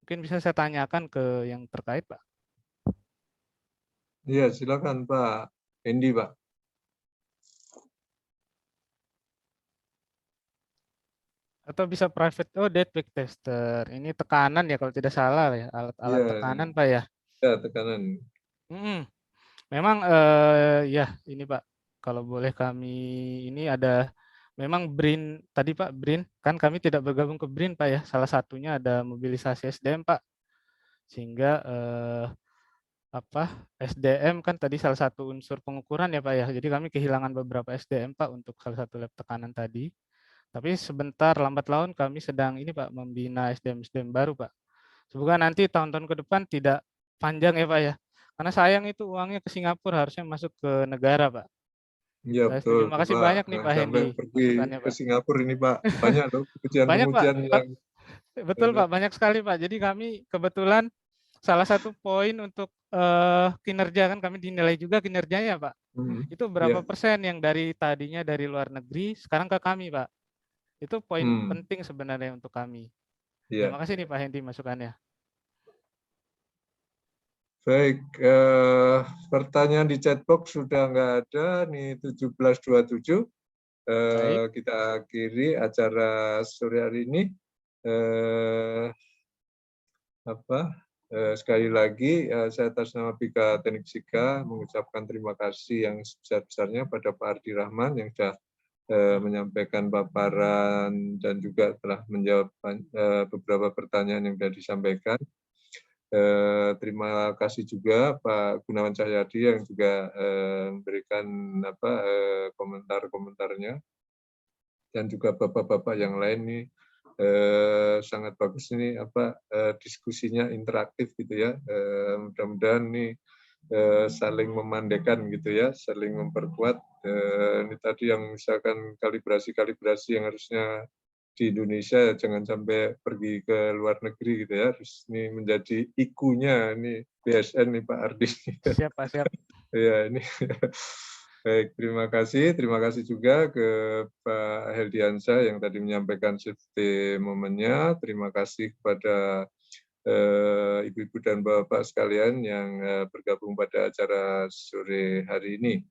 Mungkin bisa saya tanyakan ke yang terkait Pak. Iya silakan Pak Hendi Pak. Atau bisa private, deadweight tester. Ini tekanan ya kalau tidak salah ya, alat-alat tekanan Pak ya. Ya tekanan. Memang ya ini Pak, kalau boleh kami ini ada memang BRIN tadi Pak, BRIN kan kami tidak bergabung ke BRIN Pak ya. Salah satunya ada mobilisasi SDM Pak. Sehingga SDM kan tadi salah satu unsur pengukuran ya Pak ya. Jadi kami kehilangan beberapa SDM Pak untuk salah satu lab tekanan tadi. Tapi sebentar lambat laun kami sedang ini Pak membina SDM baru Pak. Semoga nanti tahun-tahun ke depan tidak panjang ya Pak ya. Karena sayang itu uangnya ke Singapura harusnya masuk ke negara Pak. Iya Saya betul setuju. Makasih Pak. banyak nih Jangan Pak sampai Hendy pergi masukannya ke Pak. Singapura ini Pak. Banyak loh Banyak Pak. pengujian-pengujian yang Betul Pak, banyak sekali Pak. Jadi kami kebetulan salah satu poin untuk kinerja kan kami dinilai juga kinerjanya Pak. Itu berapa ya. persen yang dari tadinya dari luar negeri sekarang ke kami Pak. Itu poin penting sebenarnya untuk kami. Ya. Terima kasih nih Pak Hendy masukannya. Baik, pertanyaan di chatbox sudah nggak ada, nih 17.27. Kita akhiri acara sore hari ini. Sekali lagi, saya atas nama Bika Teknik Sika mengucapkan terima kasih yang sebesar-besarnya pada Pak Ardi Rahman yang sudah menyampaikan paparan dan juga telah menjawab beberapa pertanyaan yang sudah disampaikan. Terima kasih juga Pak Gunawan Cahyadi yang juga memberikan komentar-komentarnya, dan juga bapak-bapak yang lain nih sangat bagus ini diskusinya interaktif gitu ya. Mudah-mudahan nih saling memandekan gitu ya, saling memperkuat. Ini tadi yang misalkan kalibrasi yang harusnya di Indonesia, jangan sampai pergi ke luar negeri gitu ya, harus ini menjadi IQ-nya ini BSN nih Pak Ardi. Siap Pak, siap. Ya ini baik, terima kasih juga ke Pak Heldiansyah yang tadi menyampaikan safety momennya. Terima kasih kepada ibu-ibu dan bapak sekalian yang bergabung pada acara sore hari ini.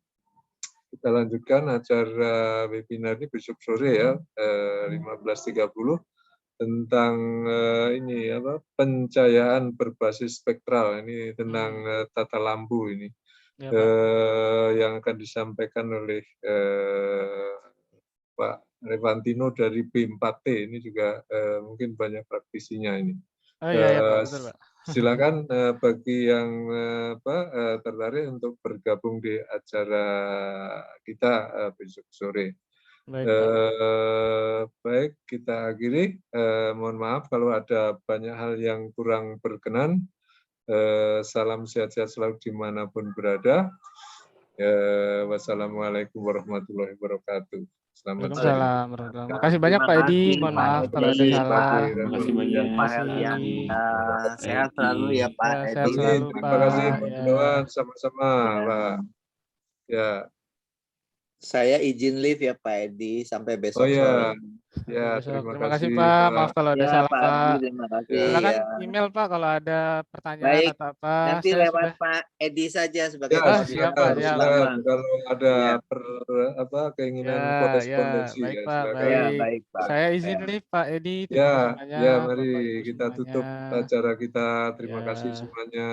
Kita lanjutkan acara webinar ini besok sore ya, 15.30 tentang pencahayaan berbasis spektral. Ini tentang tata lampu ini ya, yang akan disampaikan oleh Pak Revantino dari B4T. Ini juga mungkin banyak praktisinya ini. Iya, Pak, betul, Pak. Silakan bagi yang tertarik untuk bergabung di acara kita besok sore. Baik, kita akhiri. Mohon maaf kalau ada banyak hal yang kurang berkenan. Salam sehat-sehat selalu dimanapun berada. Wassalamualaikum warahmatullahi wabarakatuh. Selamat sore. Terima kasih banyak Pak Edi. Mohon maaf kalau ada salah. Terima kasih banyak. Pak Heldiansyah. Sehat selalu ya Pak Edi. Sehat selalu Pak. Terima kasih Pak Gunawan, sama-sama Pak. Ya. Saya izin leave ya Pak Edi sampai besok sore. Ya, terima kasih Pak. Maaf kalau ada salah Pak. Terima kasih. Silakan email Pak kalau ada pertanyaan atau apa. Nanti lewat Pak Edi saja sebagai siap Pak. Kalau ada keinginan korespondensi baik, ya, Pak, silakan. Pak. Saya izin live Pak Edi. Ya, mari kita tutup acara kita. Terima kasih semuanya.